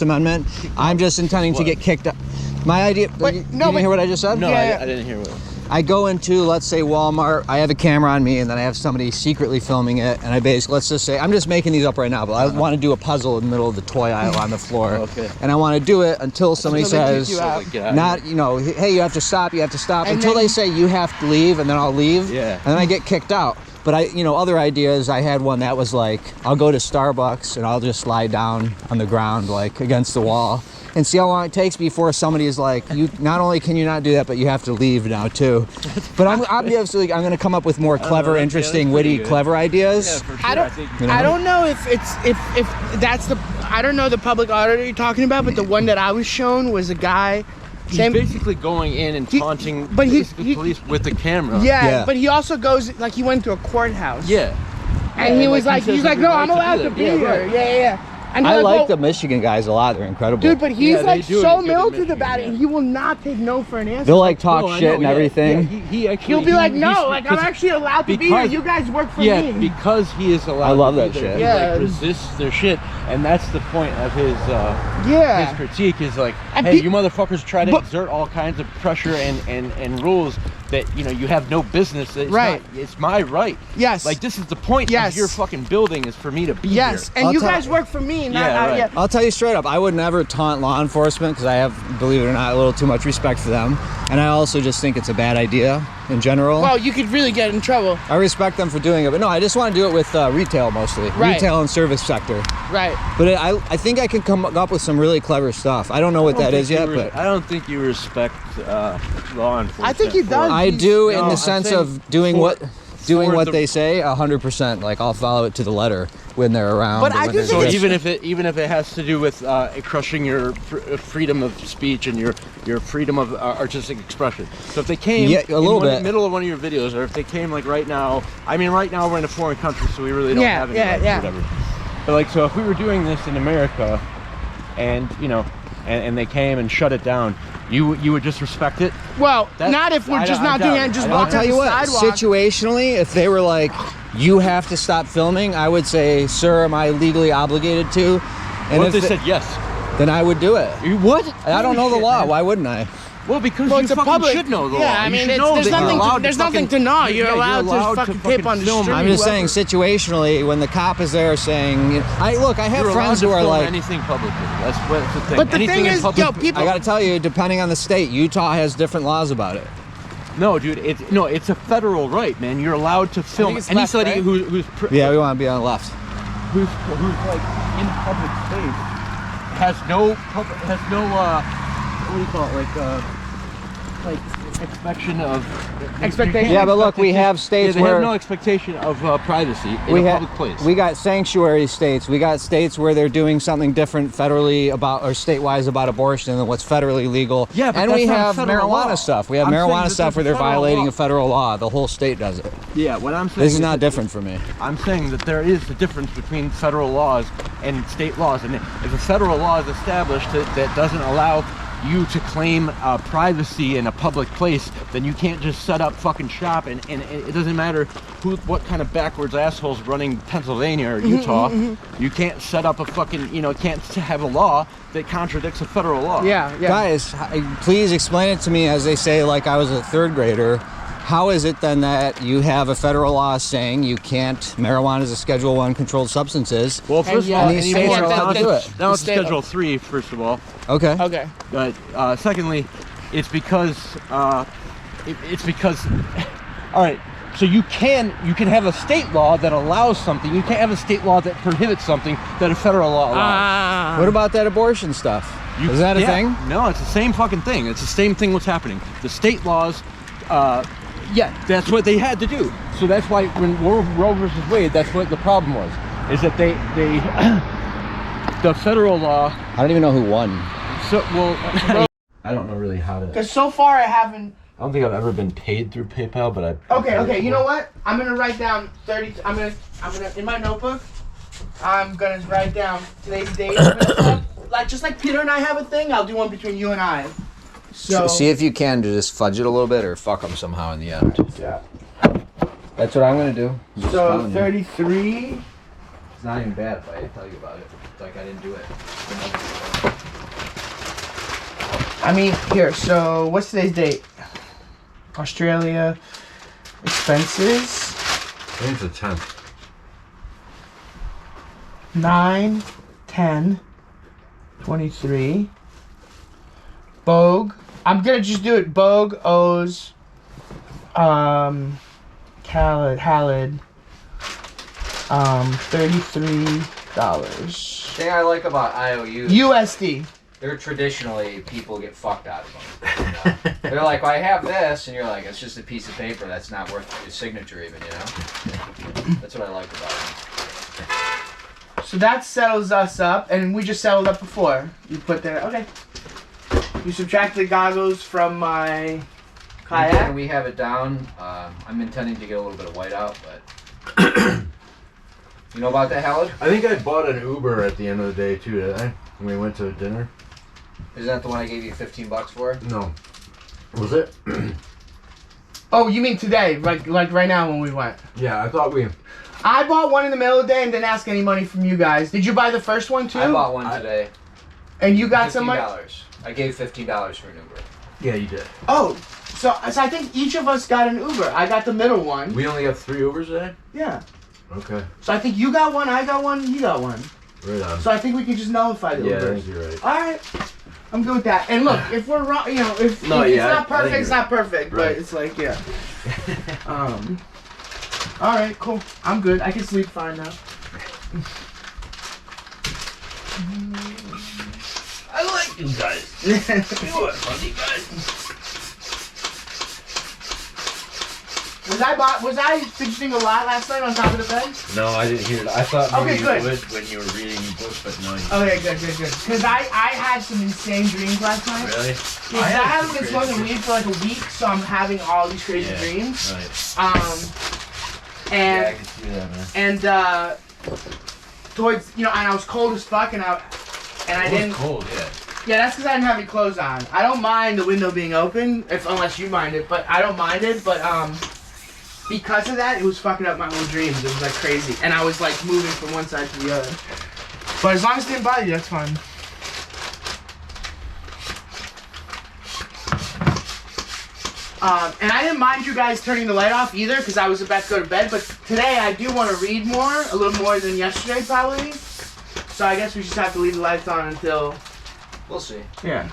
Amendment. I'm just intending to get kicked out. My idea. But- you no, didn't but- hear what I just said? No, Yeah. I didn't hear what. I go into, let's say, Walmart. I have a camera on me, and then I have somebody secretly filming it. And I basically, let's just say, I'm just making these up right now, but I want to do a puzzle in the middle of the toy aisle on the floor. Okay. And I want to do it until somebody Until they kick says, you out. Like, get out of not, you know, hey, you have to stop, And until then- they say you have to leave, and then I'll leave. Yeah. And then I get kicked out. But other ideas, I had one that was like, I'll go to Starbucks and I'll just lie down on the ground, like against the wall, and see how long it takes before somebody is like, you not only can you not do that, but you have to leave now too. But I'm going to come up with more clever, interesting, witty, clever ideas. Yeah, for sure. I don't know if that's the, I don't know the public auditor you're talking about, but the one that I was shown was a guy. He's basically going in and taunting police with the camera. Yeah, but he also goes, like, he went to a courthouse. Yeah. And he was like, like, he he's says like, every no, right I'm to do allowed to that. be Yeah, here. right. Yeah. And I they're like well, the Michigan guys a lot. They're incredible. dude, but he's Yeah, like they do so it good in militant Michigan, about it. yeah. He will not take no for an answer. They'll like talk No, I shit know, and yeah, everything. Yeah, he actually, He'll be like, he's- no, like, I'm actually allowed to be here. because- You guys work for Yeah, me. because he is allowed I love to that be there, shit. he, Yeah. like, resists their shit, and that's the point of his Yeah. critique is like, And hey, pe- you motherfuckers try to but- exert all kinds of pressure and rules that, you know, you have no business. It's Right. not, it's my right. Yes. Like, this is the point Yes. of your fucking building is for me to be Yes, here. and I'll you tell- guys work for me. Not, Yeah, right. I'll tell you straight up, I would never taunt law enforcement because I have, believe it or not, a little too much respect for them. And I also just think it's a bad idea in general. Well, you could really get in trouble. I respect them for doing it, but no, I just want to do it with retail mostly. Right. Retail and service sector. Right. But I think I can come up with some really clever stuff. I don't know what that is yet, but I don't think you respect law enforcement. I think he does. I do in No, the I'm sense saying of doing for- what for the- they say 100%. Like, I'll follow it to the letter when they're around. But or I when do they're think So it's- even if it has to do with crushing your freedom of speech and your freedom of artistic expression. So if they came Yeah, a little in bit. the middle of one of your videos, or if they came like right now, I mean right now we're in a foreign country, so we really don't Yeah, have any yeah, rights yeah. or whatever. But like, so if we were doing this in America, and you know, and they came and shut it down, you would just respect it. Well, That- not if we're I just doubt not doing it. it, just I'll I'll walking tell on you the what, sidewalk. situationally, if they were like, you have to stop filming, I would say, sir, am I legally obligated to? And What if if they said yes? then I would do it. You would? I don't know the Holy law. shit, man. Why wouldn't I? Well, because Well, you it's a fucking public- should know the law. yeah, I You mean, should it's- know there's that you're nothing to- allowed there's fucking- nothing to know. You're yeah, allowed to fucking tape fucking on the film street. I'm just saying, situationally, when the cop is there saying, you know, I have You're friends allowed who to are film like, anything publicly. That's the thing. But the anything thing in is, public, yo, people. I got to tell you, depending on the state, Utah has different laws about it. No, dude, it's a federal right, man. You're allowed to film it's left, anybody right? who's Yeah, we want to be on the left. who's like in public space has no what do you call it, like like expectation of Expectation? Yeah, but look, we have states they where have no expectation of privacy in we a have public place. we got sanctuary states. We got states where they're doing something different federally about or statewise about abortion than what's federally legal. Yeah, but and that's we not have federal marijuana law. stuff. We have I'm saying marijuana that stuff where there's they're a federal violating law. a federal law. The whole state does it. Yeah, what I'm saying This is not different for me. I'm saying that there is a difference between federal laws and state laws, and if a federal law is established that doesn't allow you to claim privacy in a public place, then you can't just set up fucking shop, and it doesn't matter what kind of backwards assholes running Pennsylvania or Utah. You can't set up a fucking, can't have a law that contradicts a federal law. Yeah. Guys, please explain it to me as they say like I was a third grader. How is it then that you have a federal law saying you can't, marijuana is a Schedule 1 controlled substances? Well, first of yeah, all, and these states are allowed to do it. now it's state- Schedule 3, first of all. Okay. Okay. But secondly, it's because all right. So you can have a state law that allows something. You can't have a state law that prohibits something that a federal law allows. What about that abortion stuff? Is that a thing? No, it's the same fucking thing. It's the same thing what's happening. The state laws, yeah, that's what they had to do. So that's why when Roe versus Wade, that's what the problem was. Is that they the federal law. I don't even know who won. So well, I don't know really how to. Because so far I haven't. I don't think I've ever been paid through PayPal, but I. Okay. You know what? I'm gonna write down 30. I'm gonna in my notebook. I'm gonna write down today's date. Just like Peter and I have a thing, I'll do one between you and I. So See if you can to just fudge it a little bit or fuck them somehow in the end. Yeah. That's what I'm gonna do. Just So telling you. 33. It's not even bad if I tell you about it. It's like I didn't do it. I mean, here. So what's today's date? Australia expenses. I think it's the 10th. 9, 10, 23. Bogue. I'm gonna just do it. Bogue owes Halid $33. thing I like about IOUs, USD. they're traditionally people get fucked out of them. You know? They're like, well, I have this, and you're like, it's just a piece of paper that's not worth your signature even, you know? That's what I like about them. So that settles us up, and we just settled up before. You put there, okay. You subtract the goggles from my kayak. We have it down. I'm intending to get a little bit of white out, but you know about that, Howard? I think I bought an Uber at the end of the day too, did I? When we went to dinner. Isn't that the one I gave you $15 for? No. Was it? Oh, you mean today, like right now when we went? Yeah, I thought we. I bought one in the middle of the day and didn't ask any money from you guys. Did you buy the first one too? I bought one today. And you got some money? $15. I gave $15 for an Uber. Yeah, you did. Oh, so I think each of us got an Uber. I got the middle one. We only have 3 Ubers today? Yeah. Okay. So I think you got one, I got one, you got one. Right on. So I think we can just nullify the Yeah, I Ubers. think you're right. Alright. I'm good with that. And look, if we're wrong, if No, it's yeah, not I think perfect, it's you're not perfect. right. But it's like, yeah. Alright, cool. I'm good. I can sleep fine now. I like you guys. You are funny guys. Was I fidgeting a lot last night on top of the bed? No, I didn't hear it. I thought Okay, maybe good. you would when you were reading your book, but no. Okay, good. Because I had some insane dreams last night. Really? Yeah, 'cause I haven't been smoking weed for like a week, so I'm having all these crazy dreams. Right. And Yeah, I can see that, man. and towards and I was cold as fuck, and I didn't. Cold, yeah. Yeah, that's because I didn't have any clothes on. I don't mind the window being open, unless you mind it, but I don't mind it. But because of that, it was fucking up my whole dreams. It was like crazy, and I was like moving from one side to the other. But as long as it didn't bother you, that's fine. And I didn't mind you guys turning the light off either, because I was about to go to bed. But today I do want to read more, a little more than yesterday probably. So I guess we just have to leave the lights on until. We'll see. Yeah.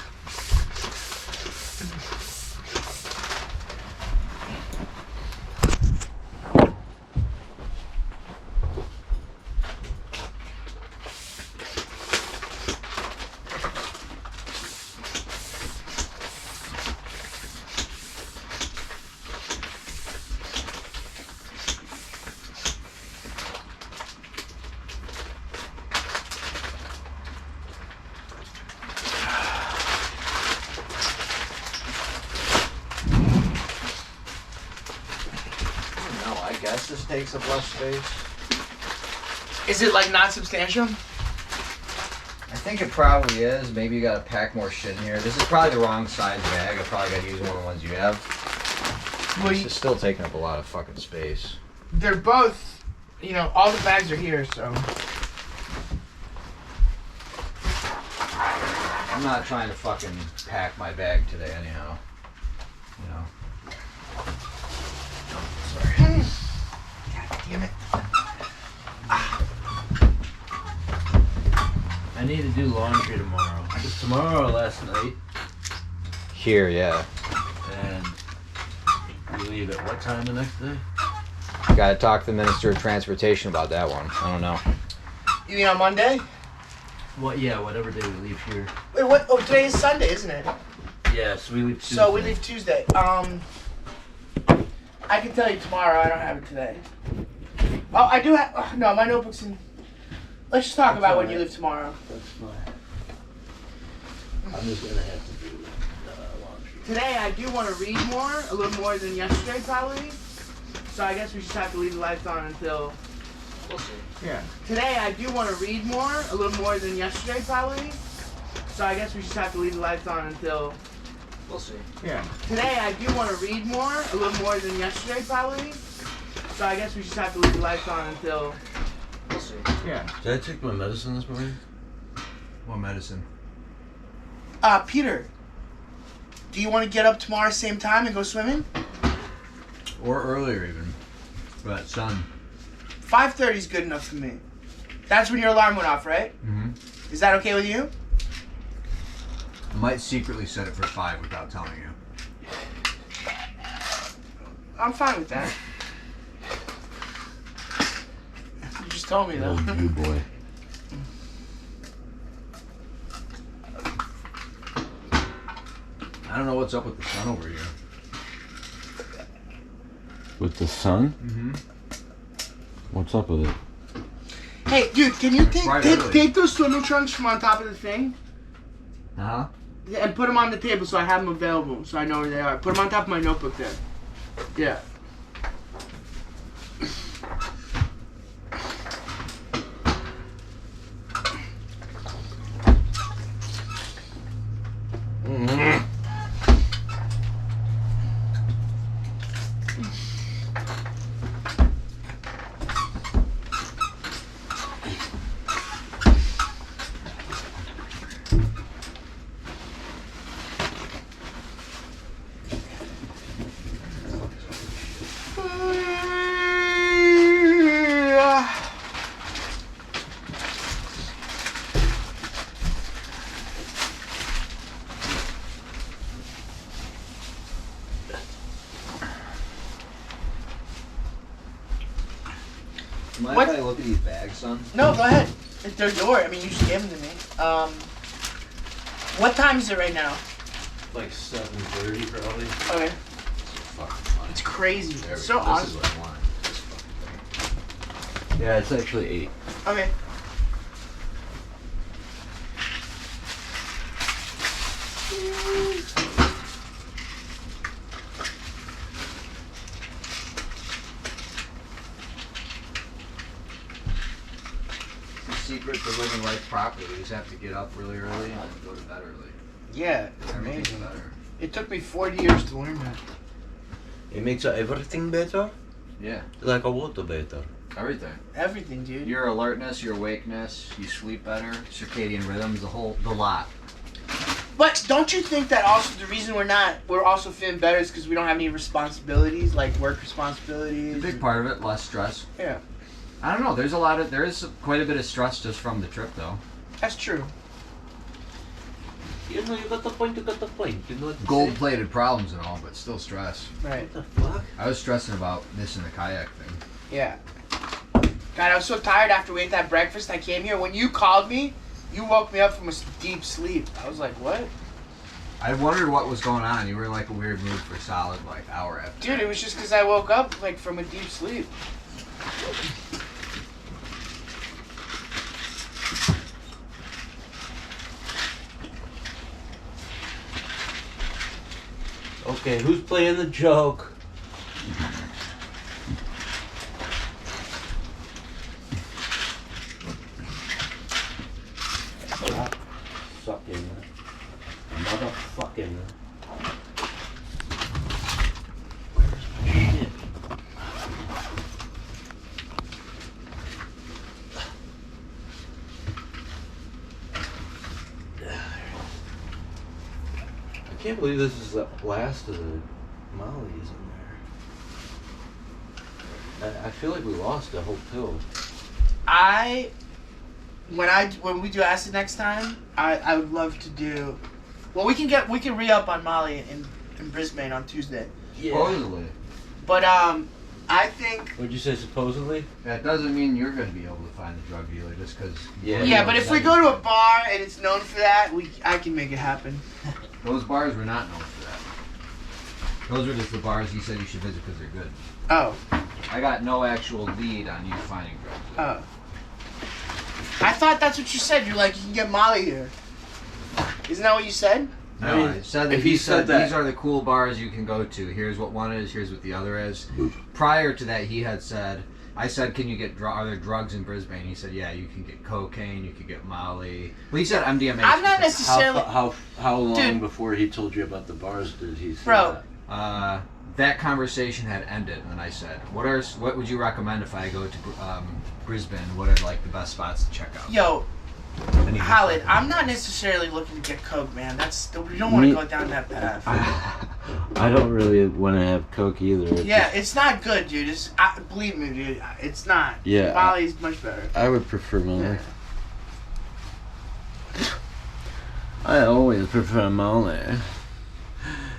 just takes up less space. Is it like not substantial? I think it probably is. Maybe you gotta pack more shit in here. This is probably the wrong size bag. I probably gotta use one of the ones you have. Well, This is still taking up a lot of fucking space. They're both, you know, all the bags are here, so. I'm not trying to fucking pack my bag today anyhow. You know. Sorry. God damn it. I need to do laundry tomorrow. It's tomorrow or last night. Here, yeah. And you leave at what time the next day? Gotta talk to the Minister of Transportation about that one. I don't know. You mean on Monday? What? Yeah, whatever day we leave here. Wait, what? Oh, today is Sunday, isn't it? Yes, we leave Tuesday. So we leave Tuesday. I can tell you tomorrow. I don't have it today. Oh, I do have. Oh, no, my notebook's in. Let's just talk about when you leave tomorrow. That's fine. I'm just gonna have to do laundry. Today I do want to read more, a little more than yesterday probably. So I guess we just have to leave the lights on until. We'll see. Yeah. Today I do want to read more, a little more than yesterday probably. So I guess we just have to leave the lights on until. We'll see. Yeah. Today I do want to read more, a little more than yesterday probably. So I guess we just have to leave the lights on until. We'll see. Yeah. Did I take my medicine this morning? What medicine? Peter, do you want to get up tomorrow same time and go swimming? Or earlier even. For that sun. 5:30 is good enough for me. That's when your alarm went off, right? Mm-hmm. Is that okay with you? I might secretly set it for 5 without telling you. I'm fine with that. You just told me though. Oh, you boy. I don't know what's up with the sun over here. With the sun? Mm-hmm. What's up with it? Hey, dude, can you Right early. take those swimming trunks from on top of the thing Uh-huh. and put them on the table so I have them available, so I know where they are. Put them on top of my notebook there. Yeah. Mind What? if I look at these bags, son? No, go ahead. If they're yours, I mean, you just gave them to me. What time is it right now? Like 7:30 probably. Okay. Fucking fun. It's crazy. There we It's so go. This awesome. is what I want. This fucking thing. Yeah, it's actually 8. Okay. The secret to living life properly. You just have to get up really early and go to bed early. Yeah, it's Everything's amazing. better. It took me 40 years to learn that. It makes everything better, Yeah. like a water better. Everything. Everything, dude. Your alertness, your awakeness, you sleep better, circadian rhythms, the lot. But don't you think that also the reason we're also feeling better is because we don't have any responsibilities, like work responsibilities? The big part of it, less stress. Yeah, I don't know. There is quite a bit of stress just from the trip, though. that's true. You know, you got the point, you got the point. You know what to Gold-plated problems and all, but still stress. Right. What the fuck? I was stressing about missing the kayak thing. Yeah. God, I was so tired after we ate that breakfast. I came here. When you called me, you woke me up from a deep sleep. I was like, what? I wondered what was going on. You were in like a weird mood for a solid like hour after. Dude, it was just because I woke up like from a deep sleep. Okay, who's playing the joke? Stop sucking. Motherfucking. Where's my shit? I can't believe this is the last of the mollies in there. I feel like we lost a whole pill. When we do acid next time, I would love to do. Well, we can re-up on Molly in Brisbane on Tuesday. Yeah. Supposedly. But I think. What'd you say? Supposedly? That doesn't mean you're going to be able to find the drug dealer just because. Yeah, but if we go to a bar and it's known for that, I can make it happen. Those bars were not known for that. Those were just the bars he said you should visit because they're good. Oh. I got no actual lead on you finding drugs. Oh. I thought that's what you said. You're like, you can get Molly here. Isn't that what you said? No, I said that if he said that, these are the cool bars you can go to. Here's what one is, here's what the other is. Prior to that, he had said, I said, can you get, are there drugs in Brisbane? He said, yeah, you can get cocaine, you can get Molly. Well, he said MDMA. I'm not necessarily... How long Dude. before he told you about the bars did he say Bro. that? That conversation had ended, and then I said, what would you recommend if I go to Brisbane? What are like the best spots to check out? Yo, Khaled, I'm not necessarily looking to get coke, man. We don't want to go down that path. I don't really want to have coke either. It's not good, dude. Believe me, dude. It's not. Yeah. Molly's much better. I would prefer Molly. Yeah. I always prefer Molly.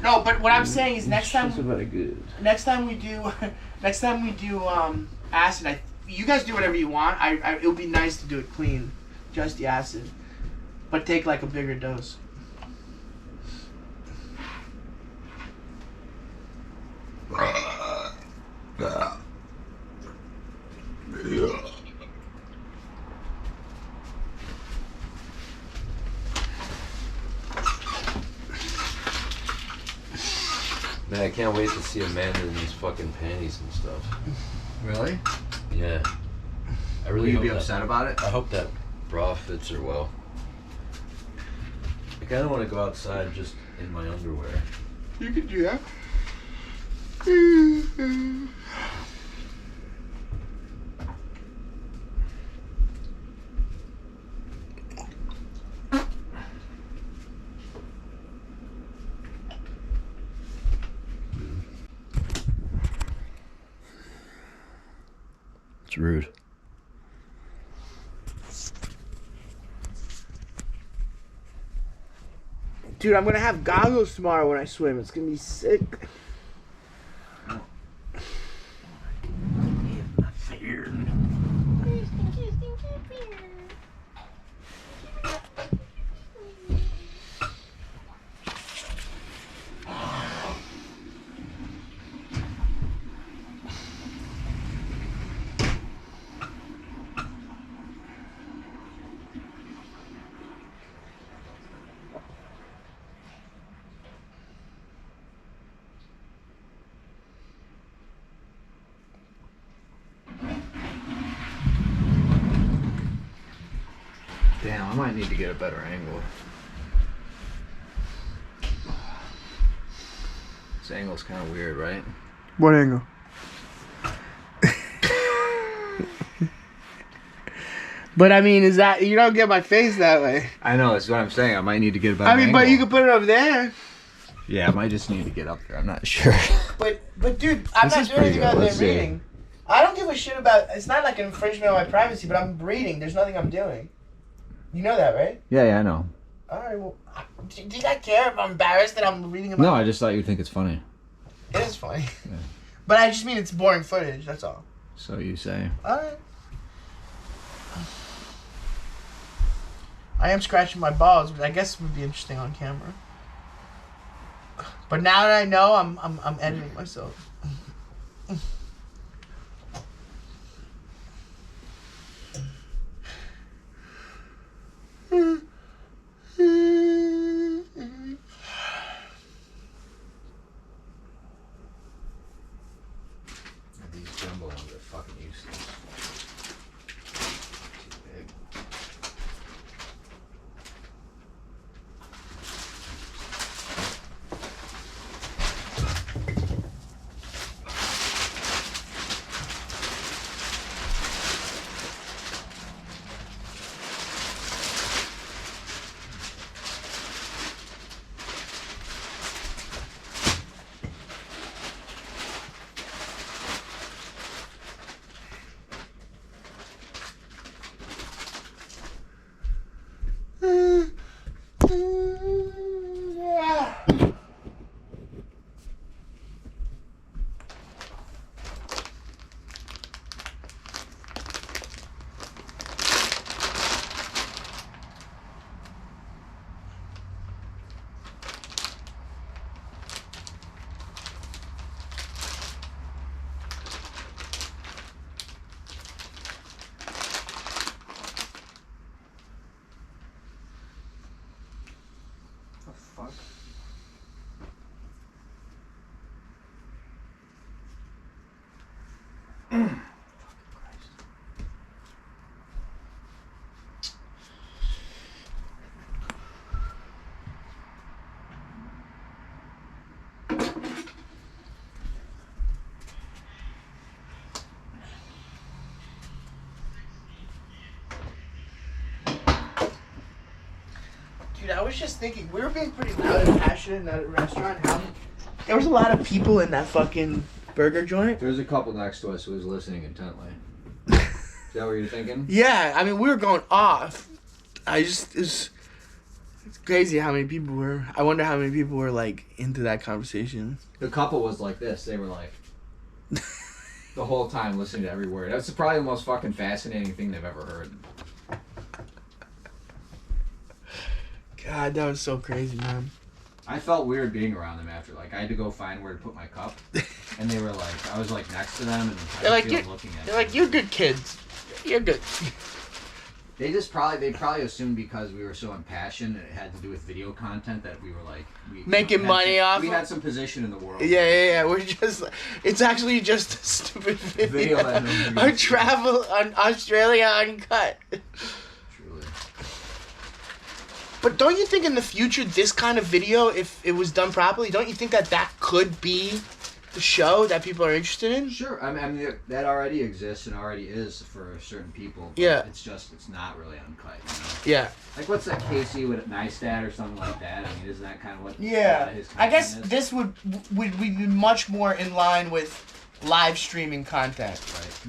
No, but what I'm saying is next time very good. Next time we do acid, you guys do whatever you want. It would be nice to do it clean, just the acid, but take like a bigger dose. Man, I can't wait to see Amanda in these fucking panties and stuff. Really? Yeah. I really Will you hope be that- upset about it? I hope that bra fits her well. I kind of want to go outside just in my underwear. You can do that. It's rude. Dude, I'm gonna have goggles tomorrow when I swim. It's gonna be sick. Damn, I might need to get a better angle. This angle's kind of weird, right? What angle? But I mean, is that you don't get my face that way? I know, that's what I'm saying. I might need to get a better I mean, angle. but you can put it over there. Yeah, I might just need to get up there. I'm not sure. But dude, I'm This not is doing pretty anything good. other Let's than see. reading. I don't give a shit about. It's not like an infringement of my privacy, but I'm reading. There's nothing I'm doing. You know that, right? Yeah, I know. All right. Well, do you not care if I'm embarrassed that I'm reading about? No, I just thought you'd think it's funny. It is funny. Yeah. But I just mean it's boring footage. That's all. So you say. All right. I am scratching my balls, but I guess it would be interesting on camera. But now that I know, I'm editing myself. These jumbo ones are fucking useless. Too big. Dude, I was just thinking, we were being pretty loud and passionate in that restaurant. There was a lot of people in that fucking burger joint. There's a couple next to us who was listening intently. Is that what you're thinking? Yeah, I mean, we were going off. It's crazy how many people were. I wonder how many people were, like, into that conversation. The couple was like this. They were like, the whole time listening to every word. That's probably the most fucking fascinating thing they've ever heard. God, that was so crazy, man. I felt weird being around them after. Like, I had to go find where to put my cup. And they were like, I was like next to them and I They're like, feel looking at they're like, you're good kids. You're good. They probably assumed because we were so impassioned and it had to do with video content that we were like making money off. We had some position in the world. Yeah. We're just. It's actually just a stupid video. Our travel on Australia Uncut. Truly. But don't you think in the future this kind of video, if it was done properly, don't you think that could be the show that people are interested in? Sure. I mean that already exists and already is for certain people. But yeah. It's not really uncut. You know? Yeah. Like what's that Casey with Neistat or something like that? I mean, isn't that kind of what? Yeah. His I guess is? this would be much more in line with live streaming content. Right.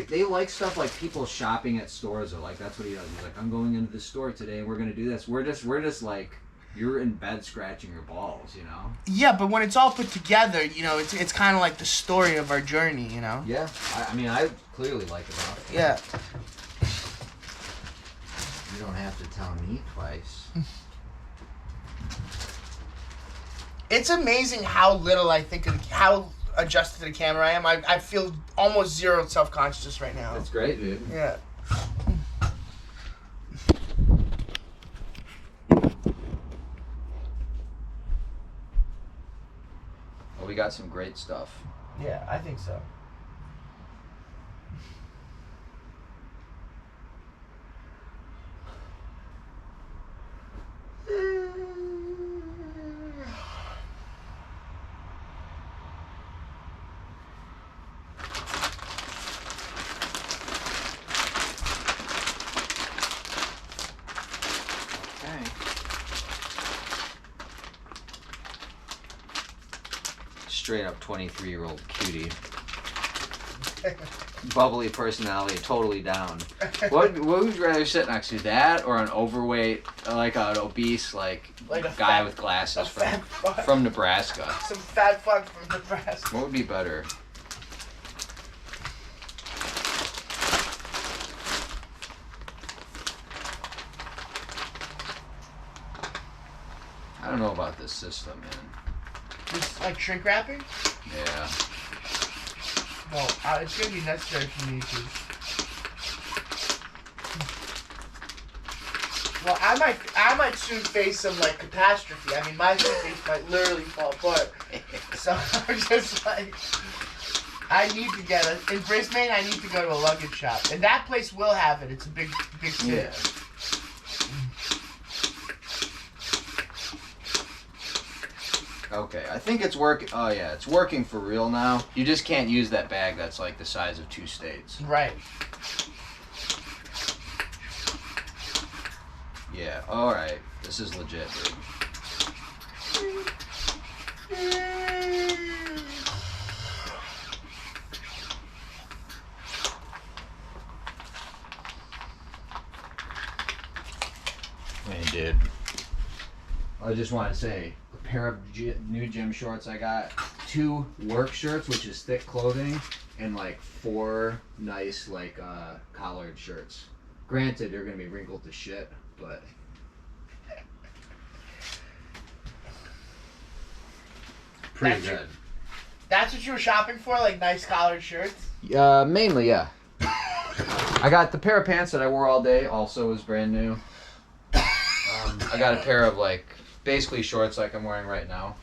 They like stuff like people shopping at stores or like that's what he does. He's like, I'm going into the store today and we're gonna do this. We're just like. You're in bed scratching your balls, you know? Yeah, but when it's all put together, you know, it's kind of like the story of our journey, you know? Yeah, I mean, I clearly like it all. Yeah. You don't have to tell me twice. It's amazing how little I think of how adjusted to the camera I am. I feel almost zero self-conscious right now. That's great, dude. Yeah. Well, we got some great stuff. Yeah, I think so. Straight up 23-year-old cutie. Bubbly personality, totally down. What would you rather sit next to, that or an overweight, like an obese, like a guy fat, with glasses fuck. from Nebraska? Some fat fuck from Nebraska. What would be better? I don't know about this system, man. Just like shrink wrapping? Yeah. Well, it's gonna be necessary for me to. Well, I might soon face some like catastrophe. I mean, my suitcase might literally fall apart. So I'm just like, I need to get in Brisbane. I need to go to a luggage shop, and that place will have it. It's a big city. Yeah. Okay, I think it's working. Oh yeah, it's working for real now. You just can't use that bag that's like the size of 2 states. Right. Yeah, alright. This is legit, dude. Hey, dude. I just want to say, a pair of new gym shorts I got, 2 work shirts, which is thick clothing, and like 4 nice like collared shirts. Granted, they're gonna be wrinkled to shit, but pretty good. That's what you were shopping for, like nice collared shirts? Mainly, yeah. I got the pair of pants that I wore all day, also was brand new. I got a pair of like basically shorts like I'm wearing right now.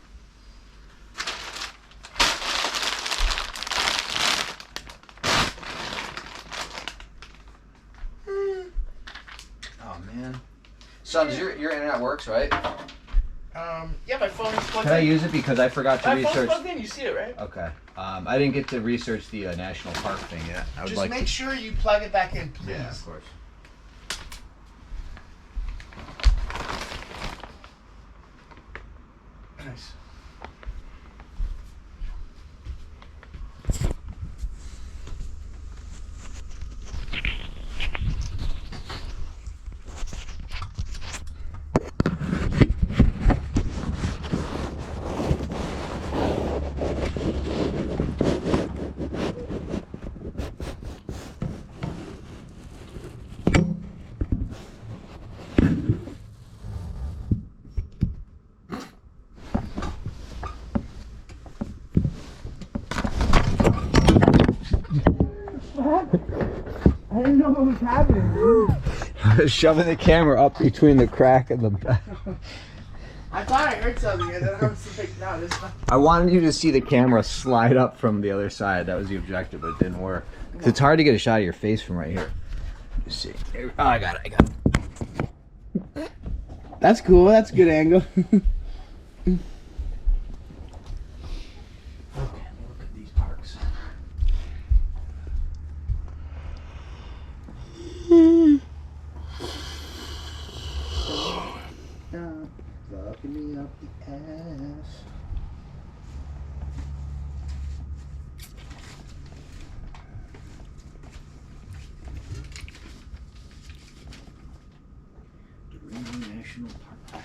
Oh man. Sons, your internet works, right? Yeah, my phone is plugged Can I in. use it because I forgot to My phone's research? plugged in, you see it, right? Okay. I didn't get to research the national park thing yet. I would Just like make to. sure you plug it back in, please. Yeah, of course. Nice. I didn't know what was happening, dude. I was shoving the camera up between the crack and the back. I thought I heard something and then I was like, no, this is not. I wanted you to see the camera slide up from the other side. That was the objective, but it didn't work. 'Cause it's hard to get a shot of your face from right here. Let's see. Oh, I got it. That's cool. That's a good angle. Okay, look at these parks. Fucking me up the ass. Durango National Park.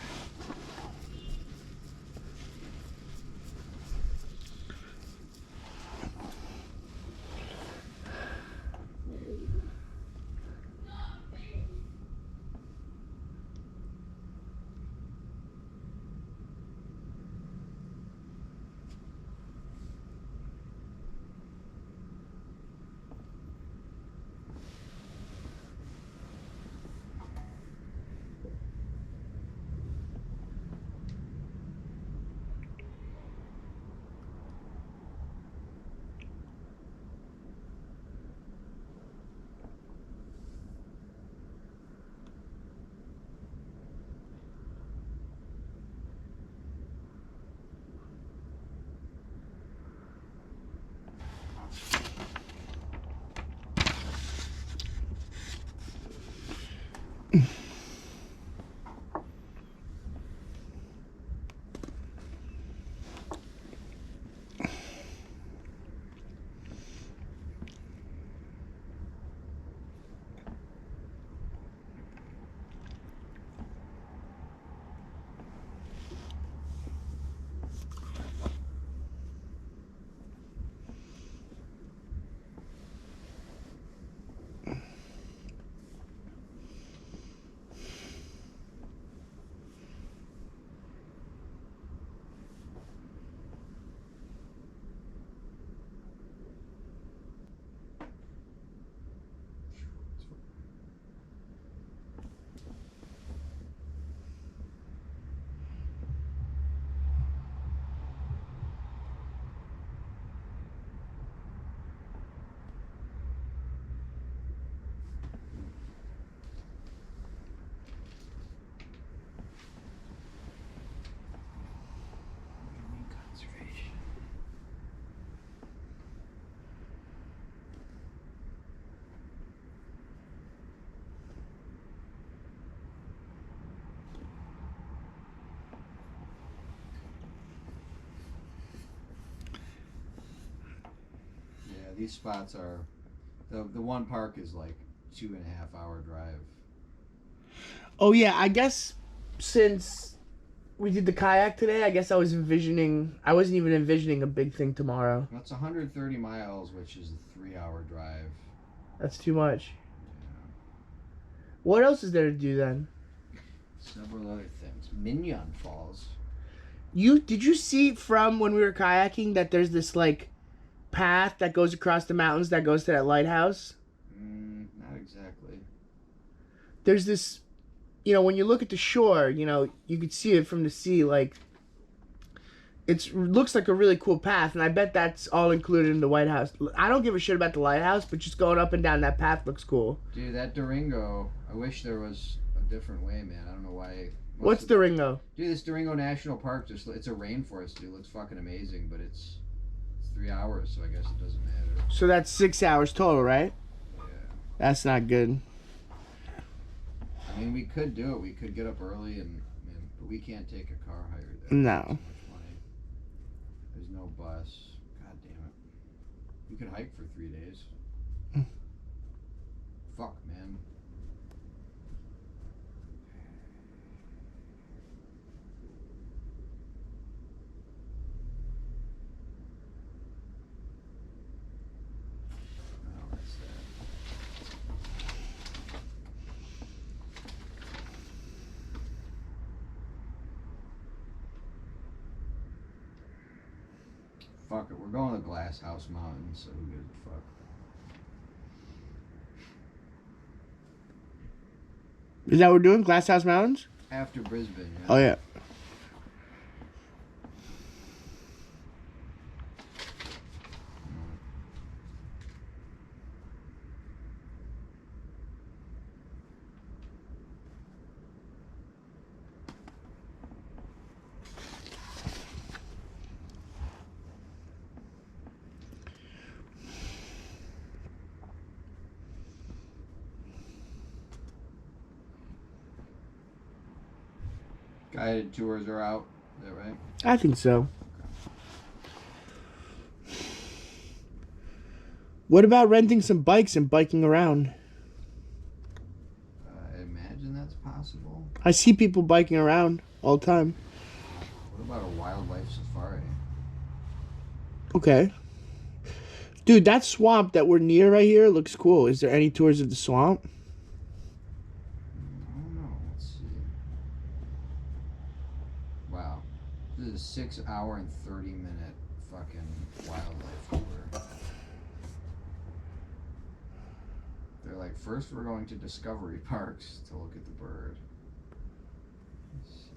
These spots are, the one park is like 2.5 hour drive. Oh yeah, I guess since we did the kayak today, I guess I wasn't even envisioning a big thing tomorrow. That's 130 miles, which is a 3-hour drive. That's too much. Yeah. What else is there to do then? Several other things. Mignon Falls. Did you see from when we were kayaking that there's this like path that goes across the mountains that goes to that lighthouse? Not exactly. There's this, when you look at the shore, you could see it from the sea, like, it looks like a really cool path, and I bet that's all included in the White House. I don't give a shit about the lighthouse, but just going up and down that path looks cool. Dude, that Durango, I wish there was a different way, man. I don't know why. What's Durango? Dude, this Durango National Park, it's a rainforest, dude. It looks fucking amazing, but it's 3 hours, so I guess it doesn't matter. So that's 6 hours total, right? Yeah. That's not good. I mean, we could do it. We could get up early, but we can't take a car hire there. No. It's too much There's no bus. God damn it. You could hike for 3 days. Fuck, man. Oh, that's that. Fuck it, we're going to Glass House Mountain, so who gives a fuck? Is that what we're doing? Glass House Mountains? After Brisbane, yeah. Oh, yeah. Guided tours are out, is that right? I think so. What about renting some bikes and biking around? I imagine that's possible. I see people biking around all the time. What about a wildlife safari? Okay. Dude, that swamp that we're near right here looks cool. Is there any tours of the swamp? I don't know. Let's see. Wow. This is a 6 hour and 30-minute fucking wildlife tour. They're like, first we're going to Discovery Parks to look at the bird. Let's see.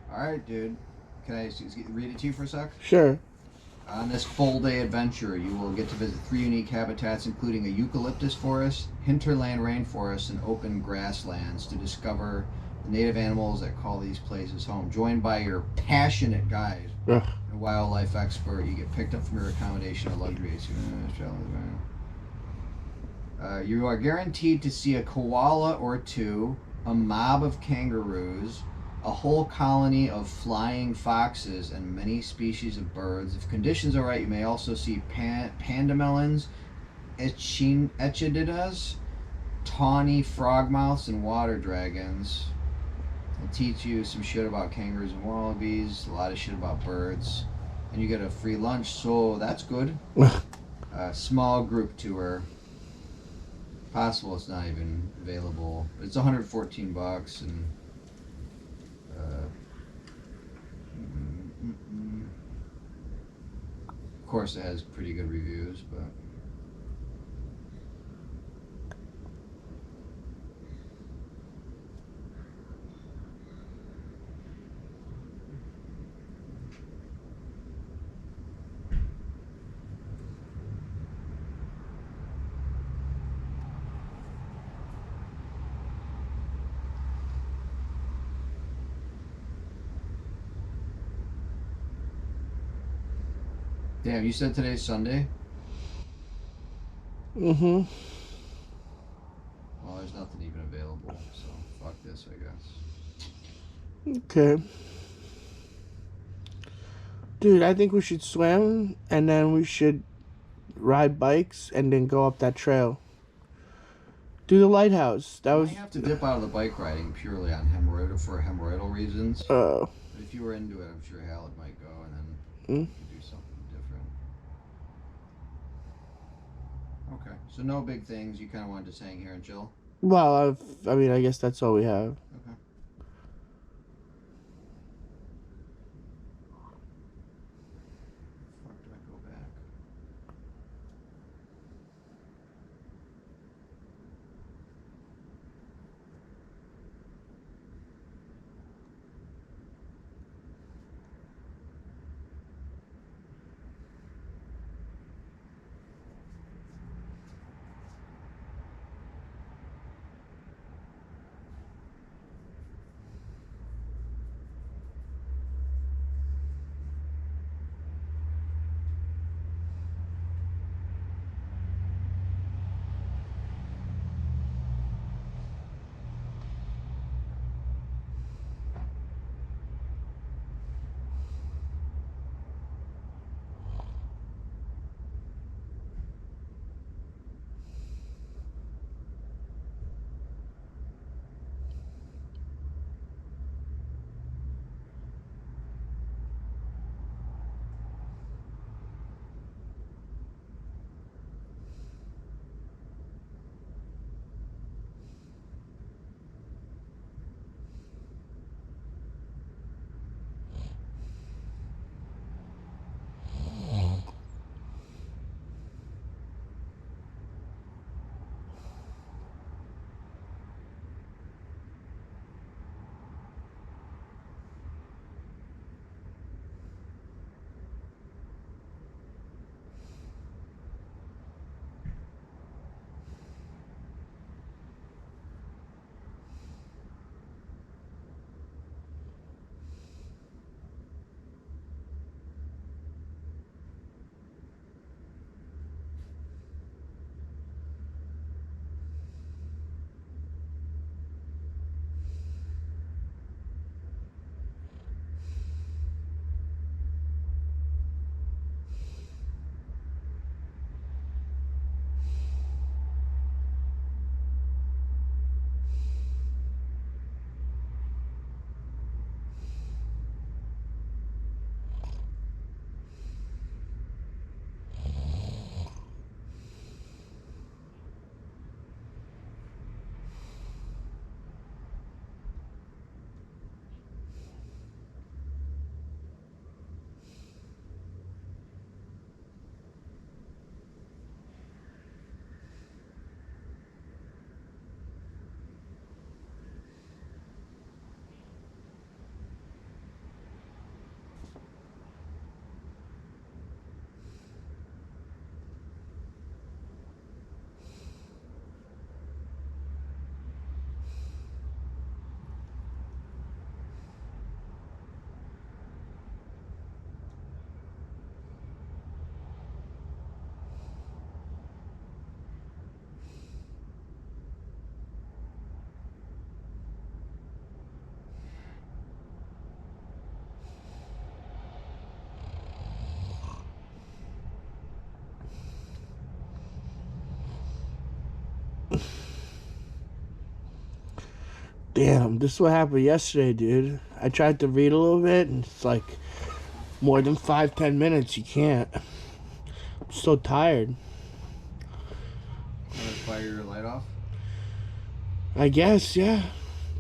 Alright, dude. Can I read it to you for a sec? Sure. On this full-day adventure, you will get to visit 3 unique habitats, including a eucalyptus forest, hinterland rainforest, and open grasslands to discover the native animals that call these places home. Joined by your passionate guide, Ugh. a wildlife expert, you get picked up from your accommodation or luxury. You are guaranteed to see a koala or 2, a mob of kangaroos, a whole colony of flying foxes, and many species of birds. If conditions are right, you may also see pandamelons, echidnas, tawny frogmouths, and water dragons. They'll teach you some shit about kangaroos and wallabies, a lot of shit about birds, and you get a free lunch, so that's good. Small group tour. Possible it's not even available. It's $114 and of course it has pretty good reviews, but damn, you said today's Sunday? Mm-hmm. Well, there's nothing even available, so fuck this, I guess. Okay. Dude, I think we should swim, and then we should ride bikes, and then go up that trail. Do the lighthouse. That was... I have to dip out of the bike riding purely on hemorrhoidal reasons. But if you were into it, I'm sure Hal might go, and then you could do something different. Okay, so no big things. You kind of wanted to hang here and chill? Well, I mean, I guess that's all we have. Okay. Fuck, do I go back? Damn, this is what happened yesterday, dude. I tried to read a little bit, and it's like more than 5-10 minutes. You can't. I'm so tired. Fire your light off? I guess, yeah.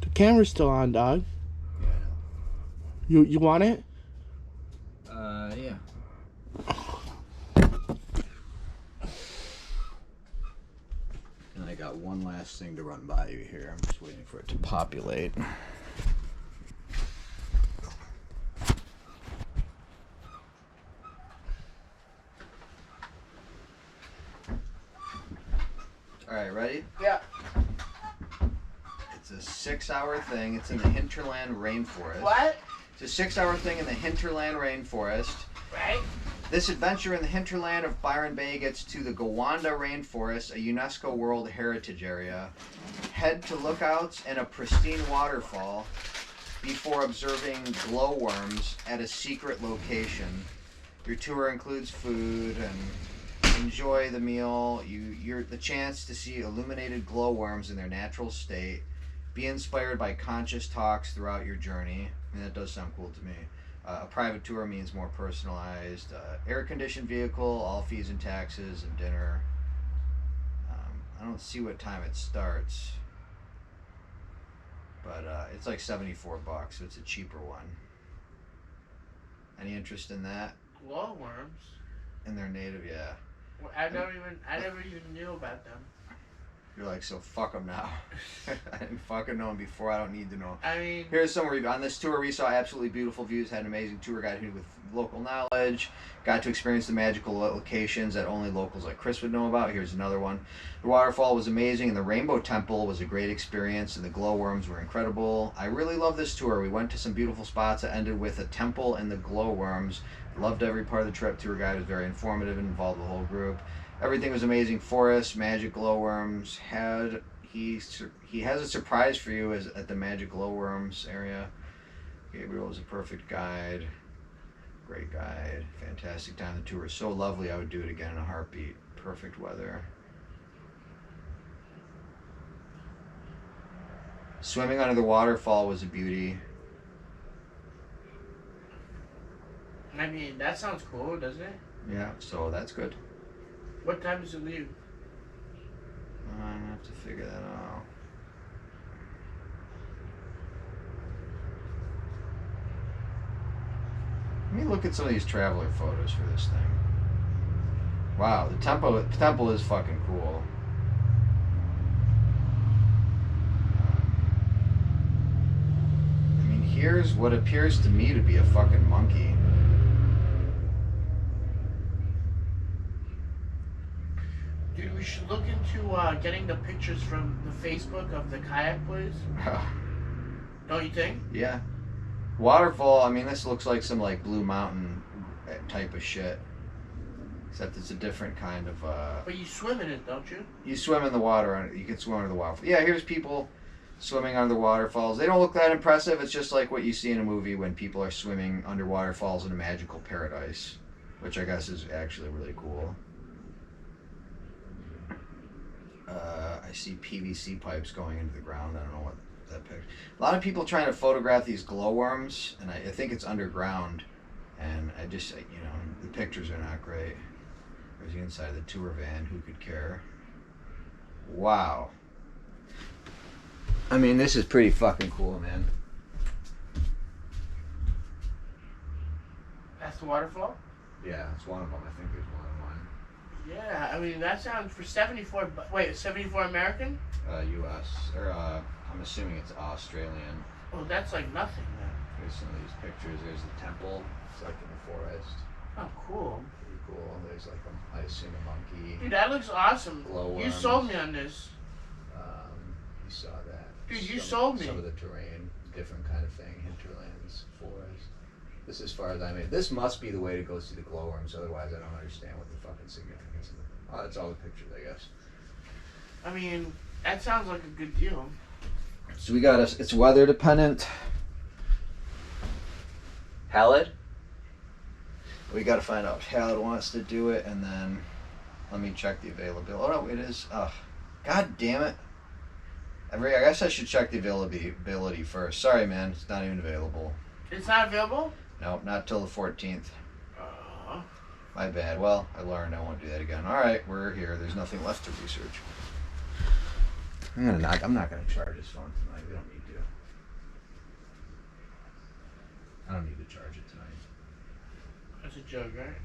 The camera's still on, dog. Yeah, I know. You want it? Yeah. And I got one last thing to run by you here. I'm just waiting for it to populate. All right, ready? Yeah. It's a 6-hour thing. It's in the hinterland rainforest. What? It's a 6-hour thing in the hinterland rainforest. Right? This adventure in the hinterland of Byron Bay gets to the Gowanda Rainforest, a UNESCO World Heritage Area. Head to lookouts and a pristine waterfall before observing glowworms at a secret location. Your tour includes food and enjoy the meal. You're the chance to see illuminated glowworms in their natural state. Be inspired by conscious talks throughout your journey. I mean, that does sound cool to me. A private tour means more personalized. Air-conditioned vehicle, all fees and taxes, and dinner. I don't see what time it starts, but it's like $74, so it's a cheaper one. Any interest in that? Glowworms. In their native, yeah. Well, I never even knew about them. You're like, so fuck them now. I didn't fucking know them before. I don't need to know. I mean, here's some review. On this tour, we saw absolutely beautiful views, had an amazing tour guide who with local knowledge, got to experience the magical locations that only locals like Chris would know about. Here's another one. The waterfall was amazing, and the Rainbow Temple was a great experience, and the glowworms were incredible. I really love this tour. We went to some beautiful spots that ended with a temple and the glowworms. Loved every part of the trip. Tour guide was very informative and involved the whole group. Everything was amazing. Forest, magic glowworms. He has a surprise for you at the magic glowworms area. Gabriel was a perfect guide. Great guide. Fantastic time. The tour was so lovely. I would do it again in a heartbeat. Perfect weather. Swimming under the waterfall was a beauty. I mean, that sounds cool, doesn't it? Yeah, so that's good. What time does it leave? I'm gonna have to figure that out. Let me look at some of these traveler photos for this thing. Wow, the temple is fucking cool. I mean, here's what appears to me to be a fucking monkey. Dude, we should look into getting the pictures from the Facebook of the kayak place. Don't you think? Yeah. Waterfall, I mean, this looks like some like Blue Mountain type of shit. Except it's a different kind of But you swim in it, don't you? you swim in the water, you can swim under the waterfall. Yeah, here's people swimming under waterfalls. They don't look that impressive. It's just like what you see in a movie when people are swimming under waterfalls in a magical paradise, which I guess is actually really cool. I see PVC pipes going into the ground. I don't know what that picture. A lot of people trying to photograph these glowworms, and I think it's underground. And I just, you know, the pictures are not great. There's the inside of the tour van. Who could care? Wow. I mean, this is pretty fucking cool, man. That's the waterfall? Yeah, it's one of them. I think there's one of mine. Yeah, I mean, that sounds for 74. Wait, 74 American? U.S. Or I'm assuming it's Australian. Oh, that's like nothing then. Here's some of these pictures. There's the temple. It's like in the forest. Oh, cool. Pretty cool. There's like I assume a monkey. Dude, that looks awesome. Glowworms. You sold me on this. You saw that. Dude, you sold me. Some of the terrain, different kind of thing, hinterlands, forest. This, as far as I mean, this must be the way to go see the glowworms. Otherwise, I don't understand what the fucking significance of it. Oh, that's all the pictures, I guess. I mean, that sounds like a good deal. So we got it's weather dependent. Halid? We got to find out if Halid wants to do it, and then let me check the availability. Oh no, it is. God damn it! I guess I should check the availability first. Sorry, man. It's not even available. It's not available? Nope, not till the 14th. My bad. Well, I learned. I won't do that again. All right, we're here. There's nothing left to research. I'm not gonna charge this phone tonight. We don't need to. I don't need to charge it tonight. That's a joke, right?